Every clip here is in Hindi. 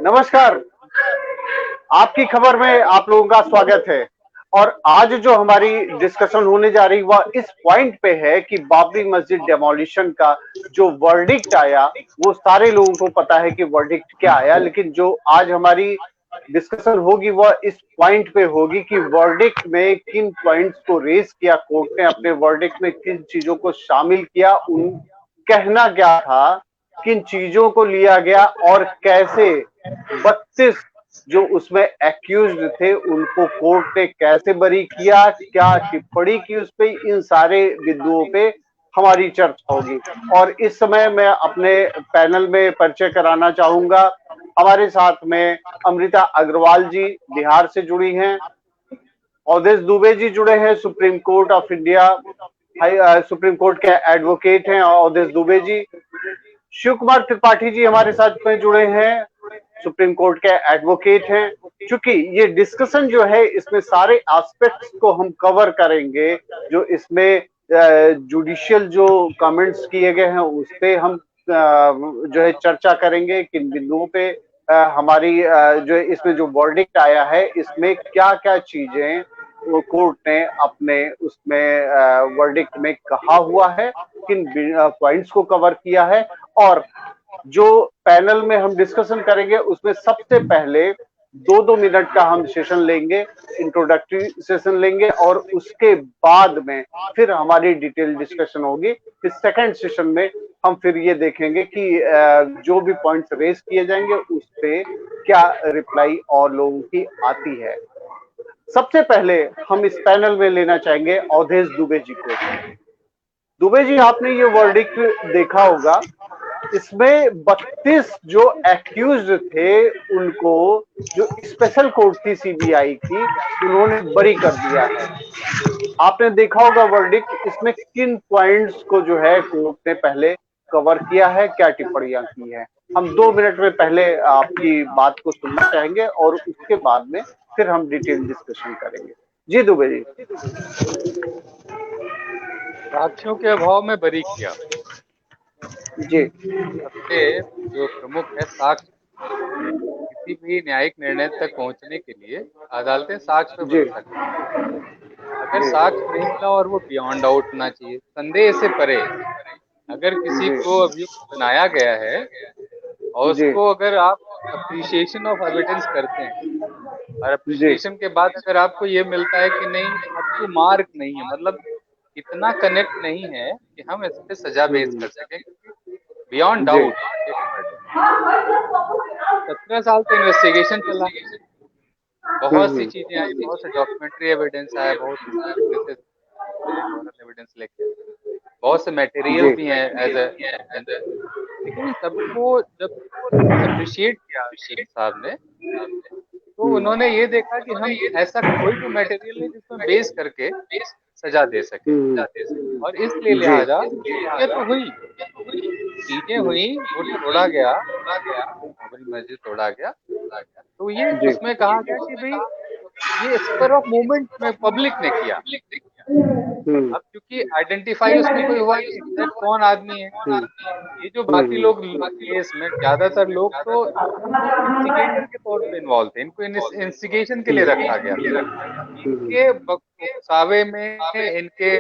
नमस्कार। आपकी खबर में आप लोगों का स्वागत है। और आज जो हमारी डिस्कशन होने जा रही वह इस पॉइंट पे है कि बाबरी मस्जिद डेमोलिशन का जो वर्डिक्ट आया, वो सारे लोगों को पता है कि वर्डिक्ट क्या आया, लेकिन जो आज हमारी डिस्कशन होगी वह इस पॉइंट पे होगी कि वर्डिक्ट में किन पॉइंट्स को रेज किया कोर्ट ने, अपने वर्डिक्ट में किन चीजों को शामिल किया, उन कहना क्या था, किन चीजों को लिया गया और कैसे 32 जो उसमें एक्यूज्ड थे उनको कोर्ट ने कैसे बरी किया, क्या टिप्पणी की उस पे, इन सारे बिंदुओं पे हमारी चर्चा होगी। और इस समय मैं अपने पैनल में परिचय कराना चाहूंगा। हमारे साथ में अमृता अग्रवाल जी बिहार से जुड़ी हैं, अवधेश दुबे जी जुड़े हैं, supreme court of India supreme court के एडवोकेट हैं अवधेश दुबे जी। शिव कुमार त्रिपाठी जी हमारे साथ में जुड़े हैं, सुप्रीम कोर्ट के एडवोकेट हैं। क्योंकि ये डिस्कशन जो है इसमें सारे एस्पेक्ट्स को हम कवर करेंगे, जो इसमें जुडिशियल जो कमेंट्स किए गए हैं उस पे हम जो है चर्चा करेंगे, किन बिंदुओं पे हमारी जो इसमें जो वर्डिक्ट आया है इसमें क्या क्या चीजें वो कोर्ट ने अपने उसमें वर्डिक्ट में कहा हुआ है, किन पॉइंट्स को कवर किया है। और जो पैनल में हम डिस्कशन करेंगे उसमें सबसे पहले 2-2 मिनट का हम सेशन लेंगे, इंट्रोडक्टरी सेशन लेंगे, और उसके बाद में फिर हमारी डिटेल डिस्कशन होगी। फिर सेकंड सेशन में हम फिर ये देखेंगे कि जो भी पॉइंट्स रेज किए जाएंगे उस पे क्या रिप्लाई और लोगों की आती है। सबसे पहले हम इस पैनल में लेना चाहेंगे अवधेश दुबे जी को। दुबे जी, आपने ये वर्डिक्ट देखा होगा, इसमें 32 जो एक्यूज्ड थे उनको जो स्पेशल कोर्ट थी सीबीआई की, उन्होंने बरी कर दिया है। आपने देखा होगा वर्डिक्ट, इसमें किन पॉइंट्स को जो है कोर्ट ने पहले कवर किया है, क्या टिप्पणियां की है। हम 2 मिनट में पहले आपकी बात को सुनना चाहेंगे और उसके बाद में फिर हम डिटेल डिस्कशन करेंगे। जी दुबे जी। साक्ष्यों के अभाव में बरी किया। जी सबसे जो प्रमुख है, साक्ष्य किसी भी न्यायिक निर्णय तक पहुंचने के लिए अदालतें साक्ष्य पर जी भरोसा करती हैं। अगर जी साक्ष्य नहीं मिला और वो बियॉन्ड डाउट होना चाहिए, संदेह से परे, अगर किसी जी को अभियुक्त बनाया गया है और जी उसको अगर आप अप्रिशिएशन ऑफ एविडेंस करते हैं और जी अप्रिशिएशन के बाद अगर आपको ये मिलता है कि नहीं, अब तो मार्क नहीं है, मतलब इतना कनेक्ट नहीं है कि हम इस पे सजा बेस कर सकें, बियॉन्ड जी डाउट एक वर्ड है। 17 साल से इन्वेस्टिगेशन चला, बहुत सी चीजें आई, बहुत से डॉक्यूमेंट्री एविडेंस आया, बहुत विटनेसेस ओरल एविडेंस लेके, बहुत से मटेरियल जी भी हैं एज एविडेंस, लेकिन सबको जब अप्रिशिएट किया जज साहब ने, तो उन्होंने ये देखा कि हम ऐसा कोई भी मटेरियल नहीं जिसमें बेस करके सजा दे सके, और इसलिए जी लिहाजा चीजें तो हुई, चीजें हुई, वो तोड़ा गया, बाबरी मस्जिद तोड़ा गया, तो ये जी उसमें कहा गया कि भाई ये स्पर ऑफ मूवमेंट में पब्लिक ने किया। अब क्योंकि आइडेंटिफाई उसमें कोई हुआ नहीं एग्जैक्ट कौन आदमी है, ये जो बाकी लोग केस में ज्यादातर लोग तो इंस्टिगेटर के तौर पे इन्वॉल्व थे, इनको इंस्टिगेशन के लिए रखा गया, इनके उकसावे में, इनके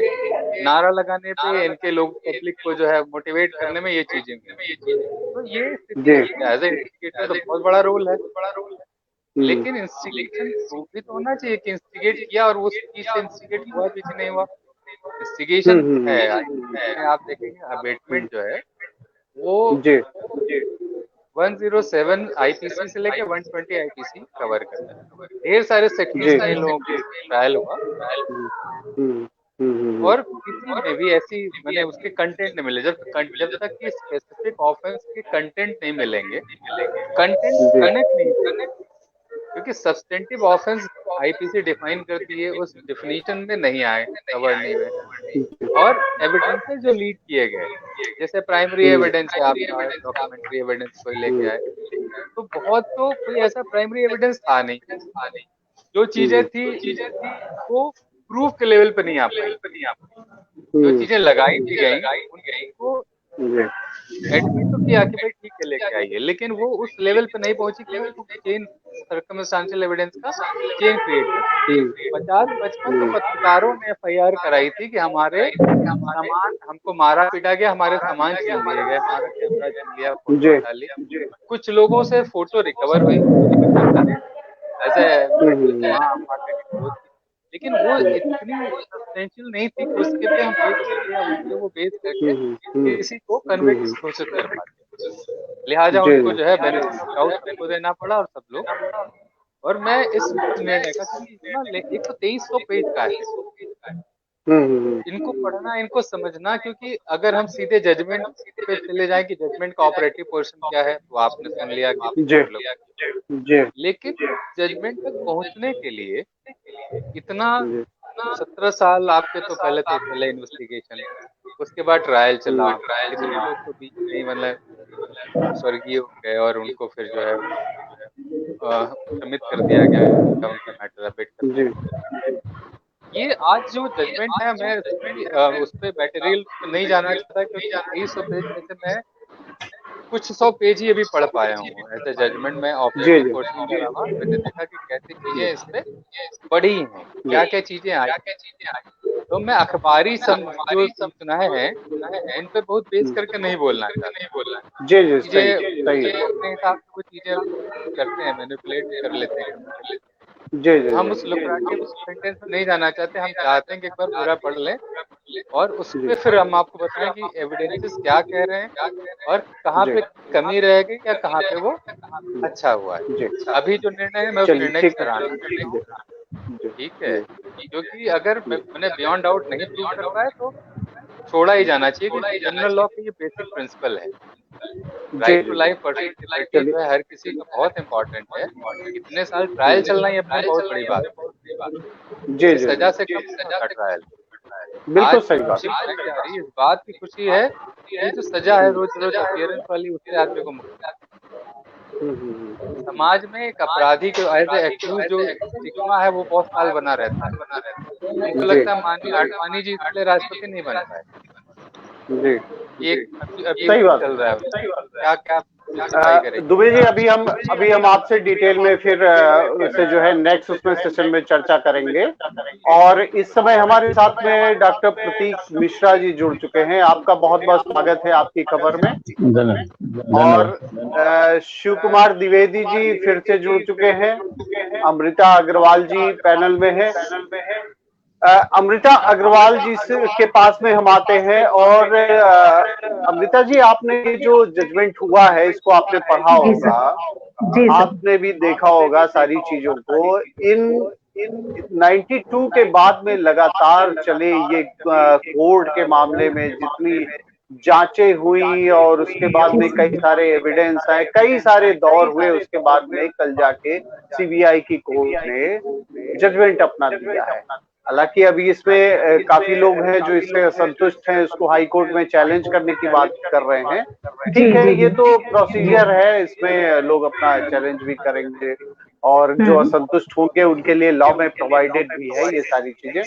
नारा लगाने पे, इनके लोग पब्लिक को जो है मोटिवेट करने में ये चीजें हुई। तो ये स्थिति जी है, एज ए इंस्टिगेटर तो बहुत बड़ा रोल है, लेकिन इंस्टिगेशन प्रूफ भी तो होना चाहिए कि इंस्टिगेट किया और उस चीज से इंस्टिगेट हुआ भी कि नहीं हुआ। इंस्टिगेशन है, आईपीसी में आप देखेंगे अबेटमेंट जो है वो जी 107 आईपीसी से लेके 120 आईपीसी कवर करता है, ढेर सारे सेक्शंस में इन लोगों को ट्रायल हुआ, और किसी में भी ऐसी मैंने उसके कंटेंट नहीं मिले, जब तक कि स्पेसिफिक ऑफेंस के कंटेंट नहीं मिलेंगे, कंटेंट कनेक्ट नहीं होगा, क्योंकि सब्सटेंटिव ऑफेंस आईपीसी डिफाइन करती है, उस डिफिनीशन में नहीं आए, कवर नहीं हुए, और एविडेंसेस जो लीड किए गए, जैसे प्राइमरी एविडेंस है आपका, डॉक्यूमेंट्री एविडेंस कोई लेके आए, तो बहुत तो कोई ऐसा प्राइमरी एविडेंस था नहीं, जो चीजें थी वो प्रूफ के लेवल पे नहीं आ पाई, जो चीजें लगाई भी गई उनको एडमिट तो किया कि भाई ठीक है लेके आइए, लेकिन वो उस लेवल पे नहीं पहुंची कि वो चेन सर्कमस्टेंशियल एविडेंस का चेन क्रिएट कर सके। 50-55 तो पत्रकारों ने एफआईआर कराई थी कि हमारे सामान, हमको मारा पीटा गया, हमारे सामान छीन लिए गए, हमारा कैमरा छीन लिया, फोटो जी। हटा ली। कुछ लोगों से फोटो रिकवर हुई बकायदा, एज ए वहाँ माता की फोटो थी, लेकिन वो इतनी सब्सटेंशियल नहीं थी कि उसके पे हम बेच सके या उसके वो बेच करके किसी को कन्विक्ट घोषित कर पाते। लिहाजा जी उनको जो है बेनिफिट ऑफ डाउट सबको देना पड़ा और सब लोग। और मैं इस निर्णय का, क्योंकि इतना 123 पेज का है, इनको पढ़ना, इनको समझना, क्योंकि अगर हम सीधे जजमेंट पे चले जाएं कि जजमेंट का ऑपरेटिव पोर्शन क्या है, तो आपने सुन लिया कि जी मतलब, जी लेकिन जजमेंट तक पहुंचने के लिए इतना जी 17 साल आपके तो पहले तो चले इन्वेस्टिगेशन, उसके बाद ट्रायल चला, कितने लोग तो बीच में ही मतलब स्वर्गीय हो गए और उनको फिर जो है समित कर दिया गया उनका मैटर अपडेट करने जी के लिए। ये आज जो जजमेंट है, मैं उसकी उस पे मटेरियल नहीं जाना चाहता, क्योंकि 2300 पेज में से मैं कुछ 100 पेज ही अभी पढ़ पाया हूँ एज ए जजमेंट में। जी ऑपरेटिव जी पोर्शन के अलावा मैंने देखा कि कैसी चीजें इस पे पड़ी हैं, क्या क्या चीजें आई। तो मैं अखबारी जो सूचनाएं हैं उन पे बहुत बेस करके नहीं बोलना चाहता। जी जी सही चीजें सही वो है। अपने हिसाब से वो चीजें करते हैं, मैनिपुलेट कर लेते हैं कभी कभी। जी जी हम उस जी लुक्राटिव सेंटेंस में नहीं जाना चाहते, हम चाहते हैं कि एक बार पूरा पढ़ लें और उस जी पे फिर हम आपको बताएं कि एविडेंसेस क्या कह रहे हैं और कहाँ जी पे कमी रह गई या कहाँ पे वो अच्छा हुआ है। जी अभी जो निर्णय है मैं उस चलिए निर्णय की ठीक है। सराहना करता हूँ। जी ठीक जी है, क्योंकि अगर जी मैंने बियॉन्ड डाउट नहीं प्रूव कर पाया तो छोड़ा ही जाना चाहिए, क्योंकि जनरल लॉ का ये बेसिक प्रिंसिपल है। जी राइट टू जी लाइफ, पर्सनल लिबर्टी चलिए जो है हर किसी का बहुत इंपॉर्टेंट है। इतने साल ट्रायल चलना ये अपने बहुत बड़ी बात है, जी किसी जी सजा से कम नहीं होता ट्रायल। बिल्कुल आज सही बात। खुशी मनाई जा रही है, इस बात की खुशी है कि ये जो सजा है रोज रोज अपियरेंस वाली, उससे आदमी को मुक्ति। समाज में एक अपराधी को एज ए एक्यूज जो स्टिग्मा है वो बहुत साल बना रहता है। हमको जी लगता है माननीय आडवाणी जी इसलिए राष्ट्रपति नहीं बन पाए। जी ये एक अभी सही बात चल रहा है, है। क्या क्या सफाई करेंगे। दुबे जी अभी हम आपसे डिटेल में फिर उससे जो है नेक्स्ट उसमें सेशन में चर्चा करेंगे। और इस समय हमारे साथ में डॉक्टर प्रतीक मिश्रा जी जुड़ चुके हैं। आपका बहुत बहुत स्वागत है आपकी खबर में। और शिव कुमार द्विवेदी जी फिर से जुड़ चुके हैं। अमृता अग्रवाल जी पैनल में है। अमृता अग्रवाल जी के पास में हम आते हैं। और अमृता जी, आपने ये जो जजमेंट हुआ है इसको आपने पढ़ा जी होगा, सर। जी सर। आपने भी देखा होगा सारी चीजों को। इन 92 के बाद में लगातार चले ये कोर्ट के मामले में जितनी जांचें हुई और उसके बाद में कई सारे एविडेंस आए, कई सारे दौर हुए, उसके बाद में कल जाके सीबीआई की कोर्ट ने जजमेंट अपना दिया है। हालांकि अभी इसमें काफी लोग हैं जो इससे असंतुष्ट हैं, उसको हाई कोर्ट में चैलेंज करने की बात कर रहे हैं। जी ठीक है, जी ये जी तो प्रोसीजर है, इसमें लोग अपना चैलेंज भी करेंगे और जो असंतुष्ट होंगे उनके लिए लॉ में प्रोवाइडेड भी है ये सारी चीजें।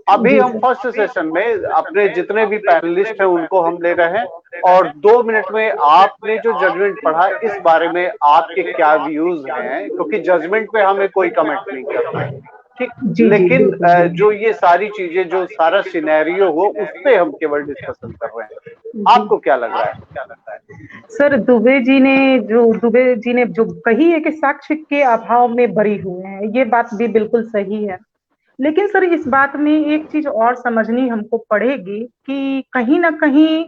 अभी जी हम सर। फर्स्ट सेशन में अपने जितने भी पैनलिस्ट हैं उनको हम ले रहे हैं और 2 मिनट में आपने जो जजमेंट पढ़ा इस बारे में आपके क्या व्यूज हैं, क्योंकि जजमेंट पे हमें कोई कमेंट नहीं करना है, ठीक। जी जी लेकिन बिल्कुल जो बिल्कुल। ये सारी चीजें, जो सारा सिनेरियो हो, उस पे हम केवल डिस्कशन कर रहे हैं। जी आपको क्या लग रहा है? सर, दुबे जी ने जो कही है कि साक्ष्य के अभाव में बरी हुए हैं, ये बात भी बिल्कुल सही है। लेकिन सर इस बात में एक चीज और समझनी हमको पड़ेगी कि कहीं ना कहीं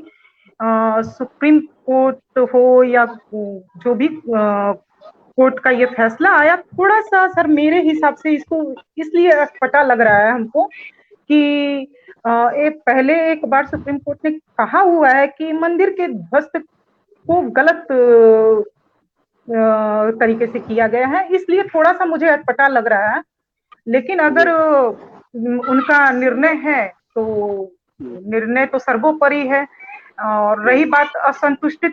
सुप्रीम कोर्ट हो या जो भी कोर्ट का ये फैसला आया, थोड़ा सा सर मेरे हिसाब से इसको इसलिए अटपटा लग रहा है हमको कि एक पहले एक बार सुप्रीम कोर्ट ने कहा हुआ है कि मंदिर के ध्वस्त को गलत तरीके से किया गया है, इसलिए थोड़ा सा मुझे अटपटा लग रहा है। लेकिन अगर उनका निर्णय है तो निर्णय तो सर्वोपरि है। और रही बात असंतुष्ट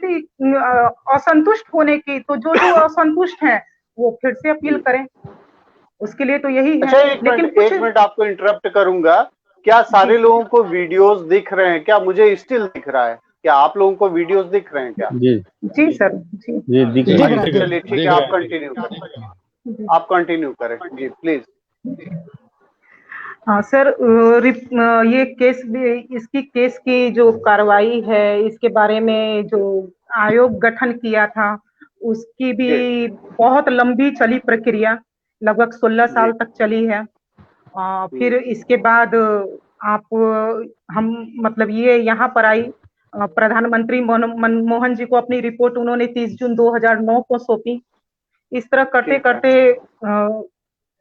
होने की, तो जो जो असंतुष्ट हैं वो फिर से अपील करें, उसके लिए तो यही है। अच्छा, लेकिन कुछ एक मिनट आपको इंटरप्ट करूंगा। क्या जी सारे लोगों को वीडियोस दिख रहे हैं? क्या मुझे स्टिल दिख रहा है? क्या आप लोगों को वीडियोस दिख रहे हैं क्या? जी सर, जी दिख रहे हैं। चलिए ठीक है, आप कंटिन्यू करें, आप कंटिन्यू करें जी प्लीज। हाँ सर, ये केस भी, इसकी केस की जो कार्रवाई है, इसके बारे में जो आयोग गठन किया था, उसकी भी बहुत लंबी चली प्रक्रिया, लगभग 16 साल तक चली है। फिर इसके बाद हम मतलब ये यहाँ पर आई, प्रधानमंत्री मनमोहन जी को अपनी रिपोर्ट उन्होंने 30 जून 2009 को सौंपी। इस तरह करते करते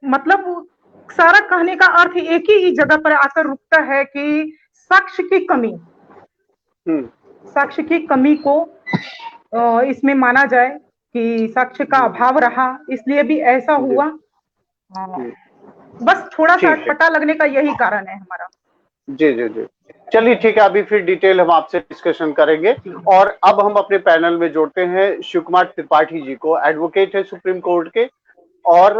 मतलब सारा कहने का अर्थ एक ही जगह पर आकर रुकता है कि साक्ष्य की कमी, साक्ष्य की कमी को इसमें माना जाए कि साक्ष्य का अभाव रहा, इसलिए भी ऐसा हुआ। बस थोड़ा सा पता लगने का यही कारण है हमारा। जी जी जी, चलिए ठीक है, अभी फिर डिटेल हम आपसे डिस्कशन करेंगे। और अब हम अपने पैनल में जोड़ते हैं शिव कुमार त्रिपाठी जी को, एडवोकेट है सुप्रीम कोर्ट के। और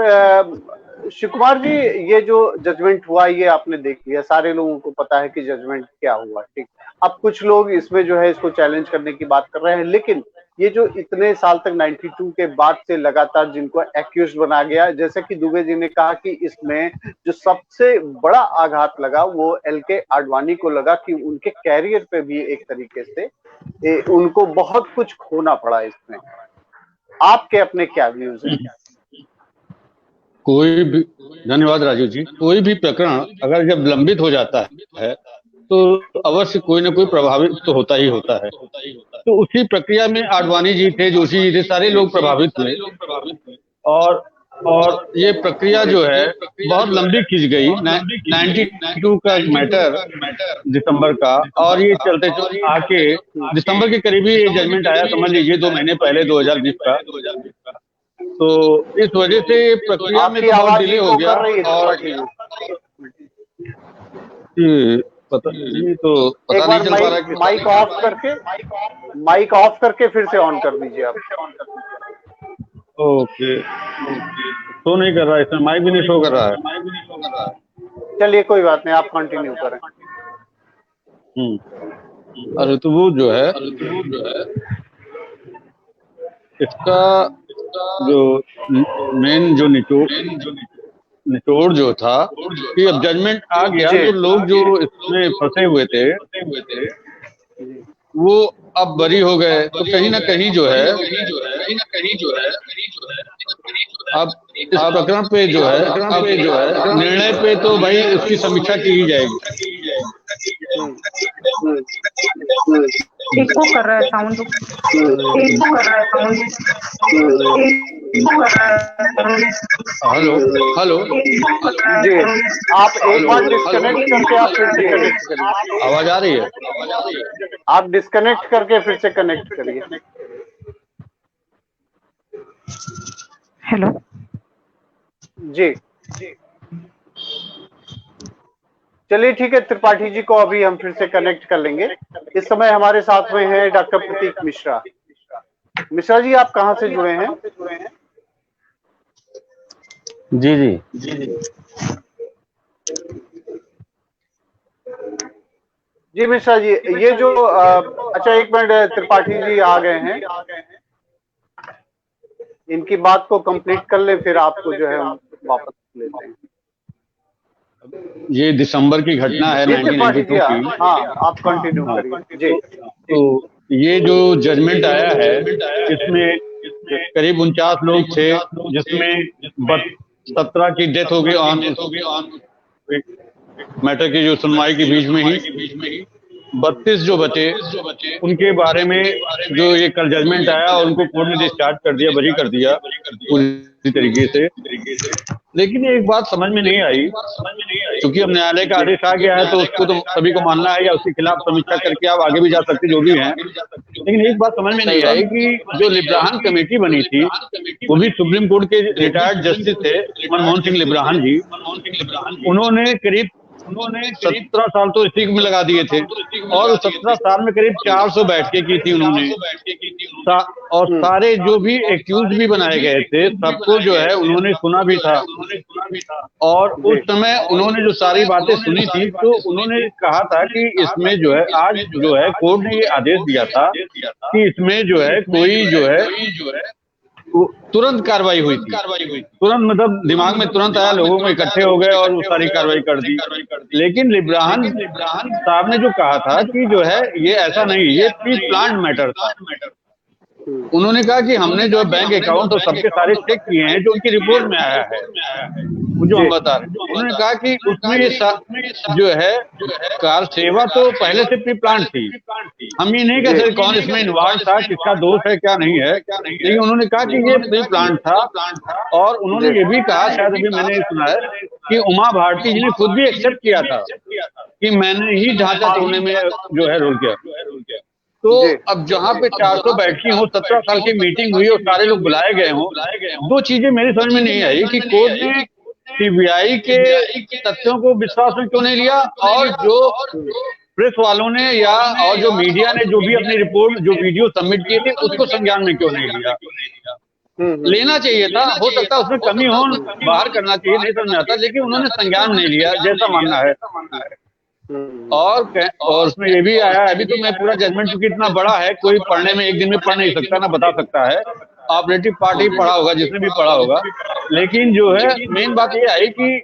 शिव कुमार जी, ये जो जजमेंट हुआ ये आपने देख लिया, सारे लोगों को पता है कि जजमेंट क्या हुआ, ठीक। अब कुछ लोग इसमें जो है इसको चैलेंज करने की बात कर रहे हैं, लेकिन ये जो इतने साल तक 92 के बाद से लगातार जिनको एक्यूज बना गया, जैसे कि दुबे जी ने कहा कि इसमें जो सबसे बड़ा आघात लगा वो LK आडवाणी को लगा कि उनके कैरियर पे भी एक तरीके से उनको बहुत कुछ खोना पड़ा इसमें। आपके अपने क्या व्यूज हैं? कोई भी, धन्यवाद राजीव जी। कोई भी प्रकरण अगर जब लंबित हो जाता है तो अवश्य कोई ना कोई प्रभावित तो होता ही होता है। तो उसी प्रक्रिया में आडवाणी जी थे, जोशी जी थे, सारे लोग प्रभावित हुए। और ये प्रक्रिया जो है बहुत लंबी खिंच गई। 92 का मैटर दिसंबर का, और ये चलते आके दिसंबर के करीब ही ये जजमेंट आया, समझ लीजिए 2 महीने पहले 2020 का। तो इस वजह से प्रक्रिया में बहुत डिले हो गया। और पता नहीं, तो पता नहीं चल पा रहा है। माइक ऑफ करके फिर से ऑन कर दीजिए आप। ओके, शो नहीं कर रहा है इसमें, माइक भी नहीं शो कर रहा है। चलिए कोई बात नहीं, आप कंटिन्यू करें। अरे तो वो जो है इसका जो मेन जो निचोड़ जो था कि अब जजमेंट आ गया तो लोग जो इसमें फंसे हुए थे वो अब बरी हो गए। तो कहीं ना कहीं जो है अब इस प्रकरण पे जो है निर्णय पे तो भाई उसकी समीक्षा की ही जाएगी। एको कर रहा है साउंड, हेलो जी, आप एक बार डिस्कनेक्ट करके आप फिर से कनेक्ट करिए। आवाज आ रही है? आप डिस्कनेक्ट करके फिर से कनेक्ट करिए। हेलो जी, चलिए ठीक है, त्रिपाठी जी को अभी हम फिर से कनेक्ट कर लेंगे। इस समय हमारे साथ में है डॉक्टर प्रतीक मिश्रा। मिश्रा जी, आप कहाँ से जुड़े हैं? जी जी जी मिश्रा जी, ये जो अच्छा एक मिनट, त्रिपाठी जी आ गए हैं, इनकी बात को कंप्लीट कर ले, फिर आपको जो है वापस लेते हैं। ये दिसंबर की घटना है 1992 की। हाँ, आप कंटिन्यू करिए जी। तो ये जो जजमेंट आया है इसमें करीब 49 लोग थे, जिसमें 17 की डेथ हो गई ऑन मैटर की जो सुनवाई के बीच में ही। 32 जो बचे उनके बारे में जो ये कल जजमेंट आया और उनको कोर्ट ने डिस्चार्ज कर दिया, बरी कर दिया पूरी तरीके से। लेकिन एक बात समझ में नहीं आई, क्योंकि अब न्यायालय का आदेश आ गया है तो उसको तो सभी को मानना है, या उसके खिलाफ समीक्षा करके आप आगे भी जा सकते जो भी हैं। लेकिन एक बात समझ में नहीं आई कि जो लिब्राहन कमेटी बनी थी, वो भी सुप्रीम कोर्ट के रिटायर्ड जस्टिस थे मनमोहन सिंह लिब्राहन जी। उन्होंने करीब 17 साल तो इसी में लगा दिए थे, और 17 साल में करीब 400 बैठकें की थी उन्होंने। और सारे जो भी एक्यूज भी बनाए गए थे सबको जो है उन्होंने सुना भी था। और उस समय उन्होंने जो सारी बातें सुनी थी, तो उन्होंने कहा था कि इसमें जो है आज जो है कोर्ट ने ये आदेश दिया था कि इसमें जो है कोई जो है तुरंत कार्रवाई हुई थी। तुरंत मतलब दिमाग में तुरंत आया, लोगों में इकट्ठे हो गए और वो सारी कार्रवाई कर दी। लेकिन लिब्राहन साहब ने जो कहा था कि जो है ये ऐसा नहीं, ये प्री प्लान्ड मैटर था। उन्होंने कहा कि हमने जो बैंक अकाउंट और सबके सारे चेक किए हैं जो उनकी रिपोर्ट में आया है, वो जो हम बता रहे हैं। उन्होंने कहा कि उसमें ये जो है कार सेवा तो पहले से प्री प्लान थी। हम ये नहीं कह सकते कौन इसमें इन्वॉल्व था, किसका दोष है क्या नहीं है, लेकिन उन्होंने कहा कि ये प्री प्लान था। और उन्होंने ये भी कहा, शायद अभी मैंने सुना है कि उमा भारती जी ने खुद भी एक्सेप्ट किया था कि मैंने ही ढांचा तोड़ने में जो है रोल किया। तो अब जहाँ पे 400 बैठकी हो, 17 साल की मीटिंग हुई और सारे लोग बुलाए गए हों, दो चीजें मेरी समझ में नहीं आई कि कोर्ट ने सीबीआई के तथ्यों को विश्वास में क्यों नहीं लिया, और जो प्रेस वालों ने या और जो मीडिया ने जो भी अपनी रिपोर्ट जो वीडियो सबमिट किए थे उसको संज्ञान में क्यों नहीं लिया। लेना चाहिए था, हो सकता है उसमें कमी हो, बाहर करना चाहिए, नहीं समझ में आता, लेकिन उन्होंने संज्ञान नहीं लिया जैसा मानना है। और उसमें ये भी आया, अभी तो मैं पूरा जजमेंट क्योंकि इतना बड़ा है, कोई पढ़ने में एक दिन में पढ़ नहीं सकता, ना बता सकता है। ऑपरेटिव पार्ट ही पढ़ा होगा जिसने भी पढ़ा होगा। लेकिन जो है मेन बात ये आई कि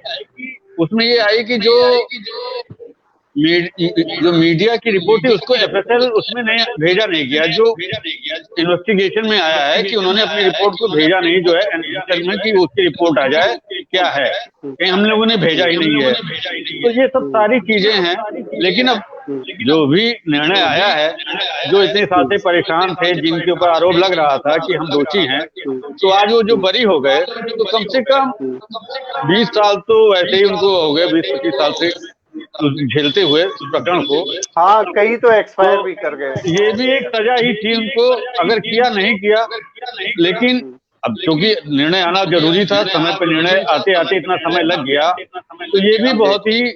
उसमें ये आई कि जो मीडिया की रिपोर्ट थी उसको एफएसएल उसमें नहीं भेजा नहीं गया। जो इन्वेस्टिगेशन में आया है कि उन्होंने अपनी रिपोर्ट को भेजा नहीं, जो है एफएसएल में कि उसकी रिपोर्ट आ जाए क्या है, कहीं हम लोगों ने भेजा ही नहीं है। तो ये सब सारी चीजें हैं। लेकिन अब जो भी निर्णय आया है, जो इतने साल से परेशान थे, जिनके ऊपर आरोप लग रहा था कि हम दोषी हैं, तो आज वो जो बरी हो गए, तो कम से कम 20 साल तो वैसे ही उनको हो गए, 20-25 साल से झेलते हुए प्रकरण को। हाँ, कई तो एक्सपायर भी कर गए। ये भी एक सजा ही थी उनको, अगर किया नहीं किया। लेकिन अब क्योंकि निर्णय आना जरूरी था, समय पर निर्णय आते आते इतना समय लग गया, तो ये भी बहुत ही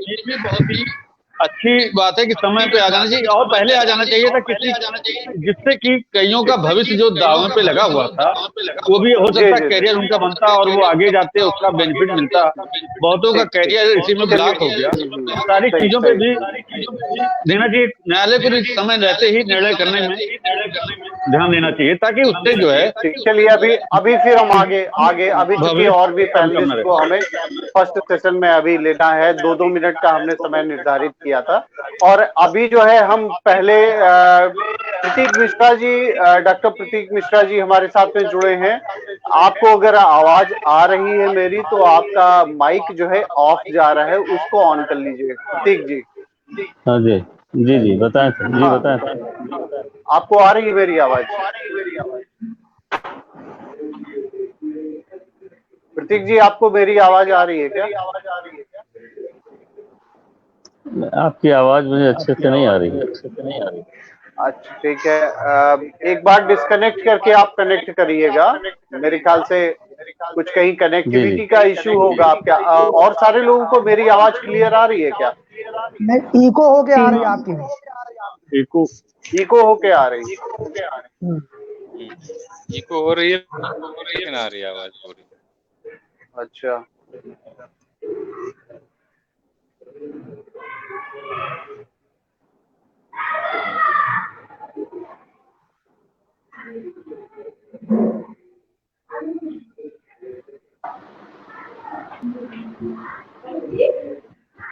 अच्छी बात है कि समय पे आ जाना चाहिए, और पहले आ जाना चाहिए था जिससे कि कईयों का भविष्य जो दांव पे लगा हुआ था वो भी हो सकता करियर उनका बनता और वो आगे जाते उसका बेनिफिट मिलता। बहुतों का करियर इसी में ब्लॉक हो गया। सारी चीजों पे भी देना चाहिए, न्यायालय को भी समय रहते ही निर्णय करने में ध्यान देना चाहिए, ताकि उससे जो है। चलिए अभी फिर हम आगे अभी चूंकि और भी पैनलिस्ट को हमें फर्स्ट सेशन में अभी लेना है, 2-2 मिनट का हमने समय निर्धारित किया था। और अभी जो है हम पहले प्रतीक मिश्रा जी, डॉक्टर प्रतीक मिश्रा जी हमारे साथ में जुड़े हैं। आपको अगर आवाज आ रही है मेरी, तो आपका माइक जो है ऑफ जा रहा है, उसको ऑन कर लीजिए प्रतीक जी। हाँ जी जी बताएं सर। जी बताएं सर। आपको आ रही है मेरी आवाज? प्रतीक जी, आपको मेरी आवाज आ रही है क्या? आपकी आवाज मुझे अच्छे से नहीं आ रही है। अच्छा ठीक है, एक बार डिस्कनेक्ट करके आप कनेक्ट करिएगा। मेरे ख्याल से कुछ कहीं कनेक्टिविटी का इश्यू होगा आपका। और सारे लोगों को मेरी आवाज क्लियर आ रही है क्या? नहीं, इको होके आ रही है आपकी। इको होके आ रही है। इको हो रही है, लेकिन आ रही है आवाज पूरी। अच्छा,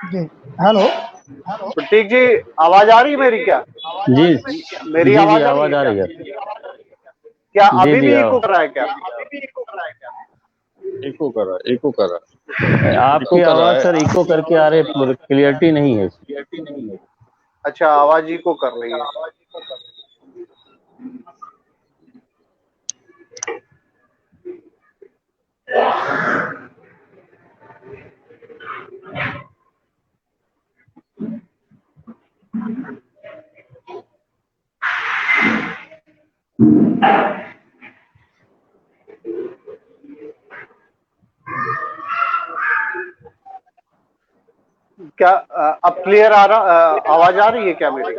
जी हेलो प्रतीक जी, आवाज आ रही है मेरी क्या? जी मेरी आवाज आ रही है। क्या अभी भी इको कर रहा है क्या? इको कर रहा है। आपकी आवाज सर इको करके आ रही है, क्लियरिटी नहीं है। अच्छा, आवाज इको कर रही है। क्या अब क्लियर आ रहा, आवाज आ रही है क्या मेरी?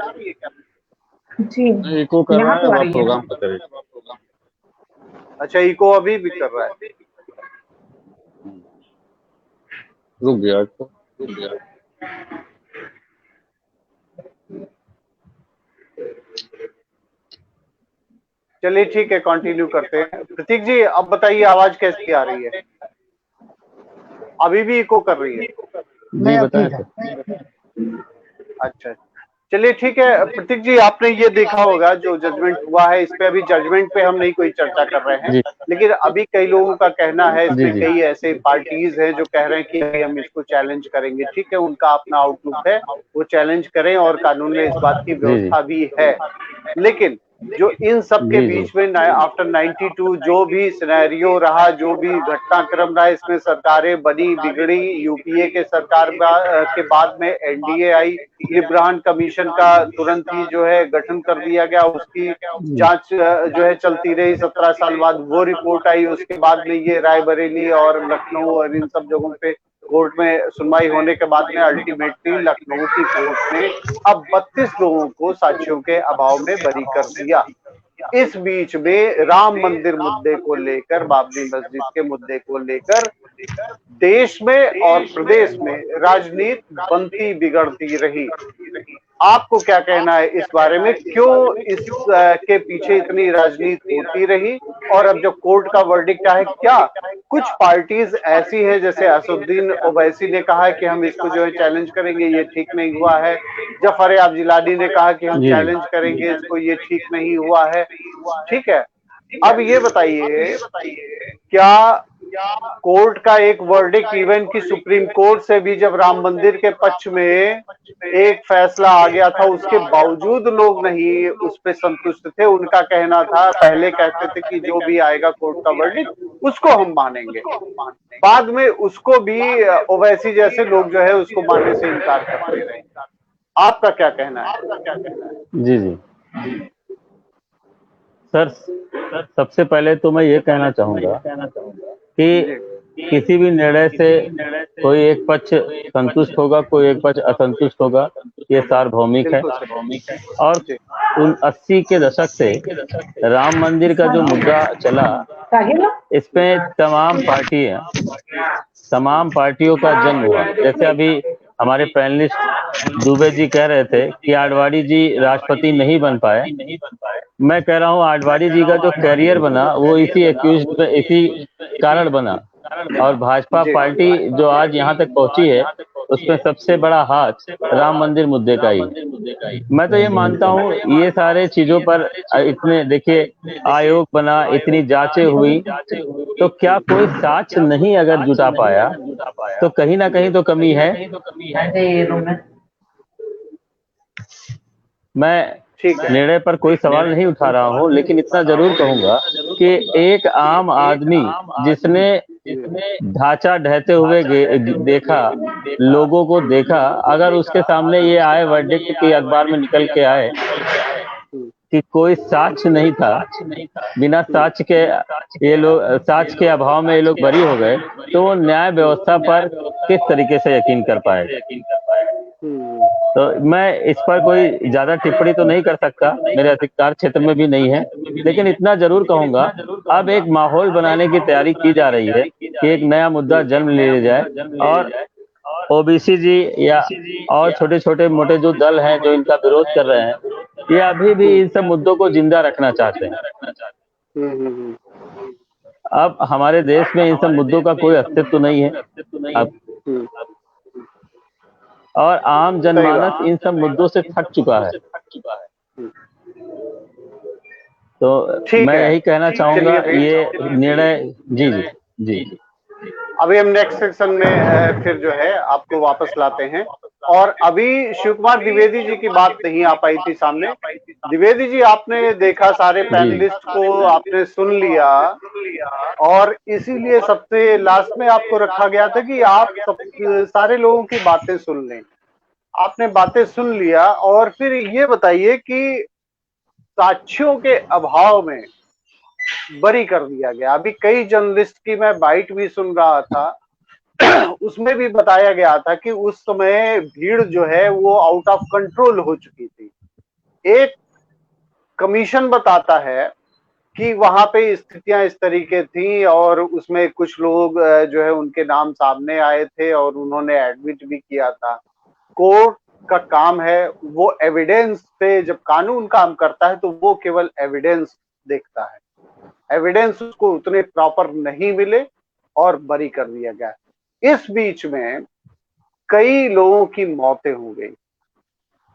जी इको कर रहा है, यहाँ आप प्रोग्राम करें। अच्छा, इको अभी भी कर रहा है। रुक गया तो रुक गया। चलिए ठीक है, कंटिन्यू करते हैं। प्रतीक जी अब बताइए, आवाज कैसी आ रही है? अभी भी इको कर रही है? नहीं, अब बताएं ठीक है। सर। अच्छा, चलिए ठीक है। प्रतीक जी आपने ये देखा होगा जो जजमेंट हुआ है, इस पे अभी जजमेंट पे हम नहीं कोई चर्चा कर रहे हैं, जी लेकिन अभी कई लोगों का कहना है, जी इसमें जी कई ऐसे पार्टीज हैं जो कह रहे हैं कि हम इसको चैलेंज करेंगे। ठीक है, उनका अपना आउटलुक है, वो चैलेंज करें और कानून में इस बात की जी जी व्यवस्था भी है। लेकिन जो इन सब के जी जी बीच में आफ्टर 92 जो भी सिनेरियो रहा, जो भी घटनाक्रम रहा, इसमें सरकारें बनी बिगड़ी, यूपीए के सरकार के बाद में एनडीए आई, लिब्रान कमीशन का तुरंत ही जो है गठन कर दिया गया, उसकी जांच जो है चलती रही। 17 साल बाद वो रिपोर्ट आई, उसके बाद में ये रायबरेली और लखनऊ और इन सब जगहों पे कोर्ट में सुनवाई होने के बाद में अल्टीमेटली लखनऊ की कोर्ट ने अब 32 लोगों को साक्ष्यों के अभाव में बरी कर दिया। इस बीच में राम मंदिर मुद्दे को लेकर, बाबरी मस्जिद के मुद्दे को लेकर देश में और प्रदेश में राजनीति बनती बिगड़ती रही। आपको क्या कहना है इस बारे में? क्यों इस के पीछे इतनी राजनीति होती रही? और अब जब कोर्ट का वर्डिक्ट आया, क्या कुछ पार्टीज ऐसी हैं, जैसे असदुद्दीन ओवैसी ने कहा कि हम इसको जो है चैलेंज करेंगे, ये ठीक नहीं हुआ है। जफर याब जिलानी ने कहा कि हम जी चैलेंज करेंगे इसको, ये ठीक नहीं हुआ है। ठीक है, अब ये बताइए, क्या कोर्ट का एक वर्डिक्ट, इवन की सुप्रीम कोर्ट से भी जब राम मंदिर के पक्ष में एक फैसला आ गया था, उसके बावजूद लोग नहीं उस पर संतुष्ट थे? उनका कहना था, पहले कहते थे कि जो भी आएगा कोर्ट का वर्डिक्ट उसको हम मानेंगे, बाद में उसको भी ओवैसी जैसे लोग जो है उसको मानने से इनकार करते रहे। आपका क्या कहना है? जी जी सर, सबसे पहले तो मैं ये कहना चाहूंगा कि किसी भी निर्णय से कोई एक पक्ष संतुष्ट होगा, कोई एक पक्ष असंतुष्ट होगा, ये सार्वभौमिक है। और उन 80 के दशक से राम मंदिर का जो मुद्दा चला, इसमें तमाम पार्टियों का जन्म हुआ। जैसे अभी हमारे पैनलिस्ट दुबे जी कह रहे थे कि आडवाणी जी राष्ट्रपति नहीं बन पाए। मैं कह रहा हूँ आडवाणी जी का जो कैरियर बना वो इसी कारण बना। और भाजपा पार्टी जो आज यहाँ तक पहुंची है, उसमें सबसे बड़ा हाथ राम मंदिर मुद्दे का ही है। मैं तो ये मानता हूँ, ये सारे चीजों पर इतने देखिए आयोग बना, इतनी जांचें हुई, तो क्या कोई साक्ष्य नहीं अगर जुटा पाया तो कहीं ना कहीं तो कमी है। मैं निर्णय पर कोई सवाल नहीं उठा रहा हूं, लेकिन इतना जरूर कहूंगा कि एक आम आदमी जिसने ढांचा ढहते हुए देखा, लोगों को देखा, अगर उसके सामने ये आए वर्डिक्ट की अखबार में निकल के आए कि कोई साक्ष्य नहीं था, बिना साक्ष्य के ये लोग, साक्ष्य के अभाव में ये लोग बरी हो गए, तो वो न्याय व्यवस्था पर किस तरीके से यकीन कर पाएगा? तो मैं इस पर कोई ज्यादा टिप्पणी तो नहीं कर सकता, मेरे अधिकार क्षेत्र में भी नहीं है, लेकिन इतना जरूर कहूंगा, अब एक माहौल बनाने की तैयारी की जा रही है कि एक नया मुद्दा जन्म ले जाए, और ओबीसी जी या और छोटे छोटे मोटे जो दल हैं जो इनका विरोध कर रहे हैं, ये अभी भी इन सब मुद्दों को जिंदा रखना चाहते हैं। अब हमारे देश में इन सब मुद्दों का कोई अस्तित्व नहीं है अब, और आम जनमानस इन सब मुद्दों से थक चुका है। तो मैं यही कहना चाहूंगा, ये निर्णय जी जी जी अभी हम नेक्स्ट सेक्शन में फिर जो है आपको वापस लाते हैं। और अभी शिव कुमार द्विवेदी जी की बात नहीं आ पाई थी सामने। द्विवेदी जी, आपने देखा, सारे पैनलिस्ट को आपने सुन लिया, और इसीलिए सबसे लास्ट में आपको रखा गया था कि आप सारे लोगों की बातें सुन लें। आपने बातें सुन लिया, और फिर ये बताइए कि साक्ष्यों के अभाव में बरी कर दिया गया। अभी कई जर्नलिस्ट की मैं बाइट भी सुन रहा था, उसमें भी बताया गया था कि उस समय भीड़ जो है वो आउट ऑफ कंट्रोल हो चुकी थी। एक कमीशन बताता है कि वहां पे स्थितियां इस तरीके थी और उसमें कुछ लोग जो है उनके नाम सामने आए थे और उन्होंने एडमिट भी किया था। कोर्ट का काम है वो एविडेंस पे, जब कानून काम करता है तो वो केवल एविडेंस देखता है। एविडेंस उसको उतने प्रॉपर नहीं मिले और बरी कर दिया गया। इस बीच में कई लोगों की मौतें हो गई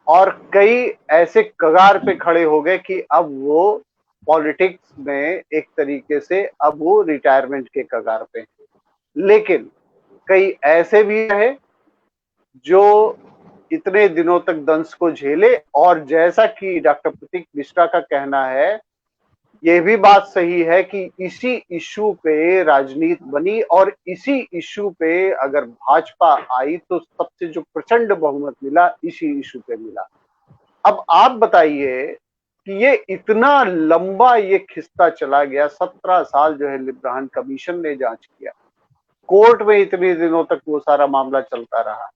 और कई ऐसे कगार पे खड़े हो गए कि अब वो पॉलिटिक्स में एक तरीके से अब वो रिटायरमेंट के कगार पे। लेकिन कई ऐसे भी रहे जो इतने दिनों तक दंश को झेले, और जैसा कि डॉक्टर प्रतीक मिश्रा का कहना है, ये भी बात सही है कि इसी इशू पे राजनीति बनी और इसी इशू पे अगर भाजपा आई तो सबसे जो प्रचंड बहुमत मिला इसी इशू पे मिला। अब आप बताइए कि ये इतना लंबा ये खिस्सा चला गया, 17 साल जो है लिब्राहन कमीशन ने जांच किया, कोर्ट में इतने दिनों तक वो सारा मामला चलता रहा।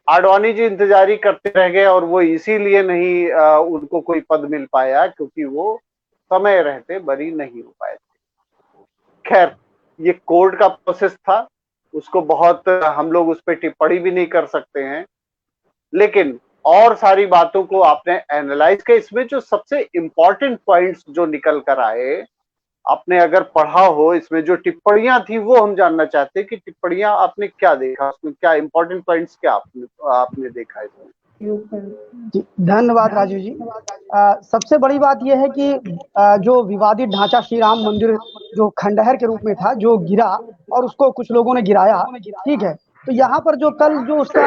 आडवाणी जी इंतजारी करते रह गए और वो इसीलिए नहीं उनको कोई पद मिल पाया क्योंकि वो समय रहते बरी नहीं हो पाए थे। खैर, ये कोर्ट का प्रोसेस था, उसको बहुत हम लोग उस पर टिप्पणी भी नहीं कर सकते हैं, लेकिन और सारी बातों को आपने एनालाइज किया। इसमें जो सबसे इंपॉर्टेंट पॉइंट्स जो निकल कर आए, आपने अगर पढ़ा हो, इसमें जो टिप्पणियां थी वो हम जानना चाहते हैं कि टिप्पणियां आपने क्या देखा, उसमें क्या इंपॉर्टेंट पॉइंट्स क्या आपने देखा इसमें। जी, धन्यवाद राजू जी। सबसे बड़ी बात यह है कि जो विवादित ढांचा श्री राम मंदिर जो खंडहर के रूप में था, जो गिरा और उसको कुछ लोगों ने गिराया, ठीक है। तो यहाँ पर जो कल जो उसका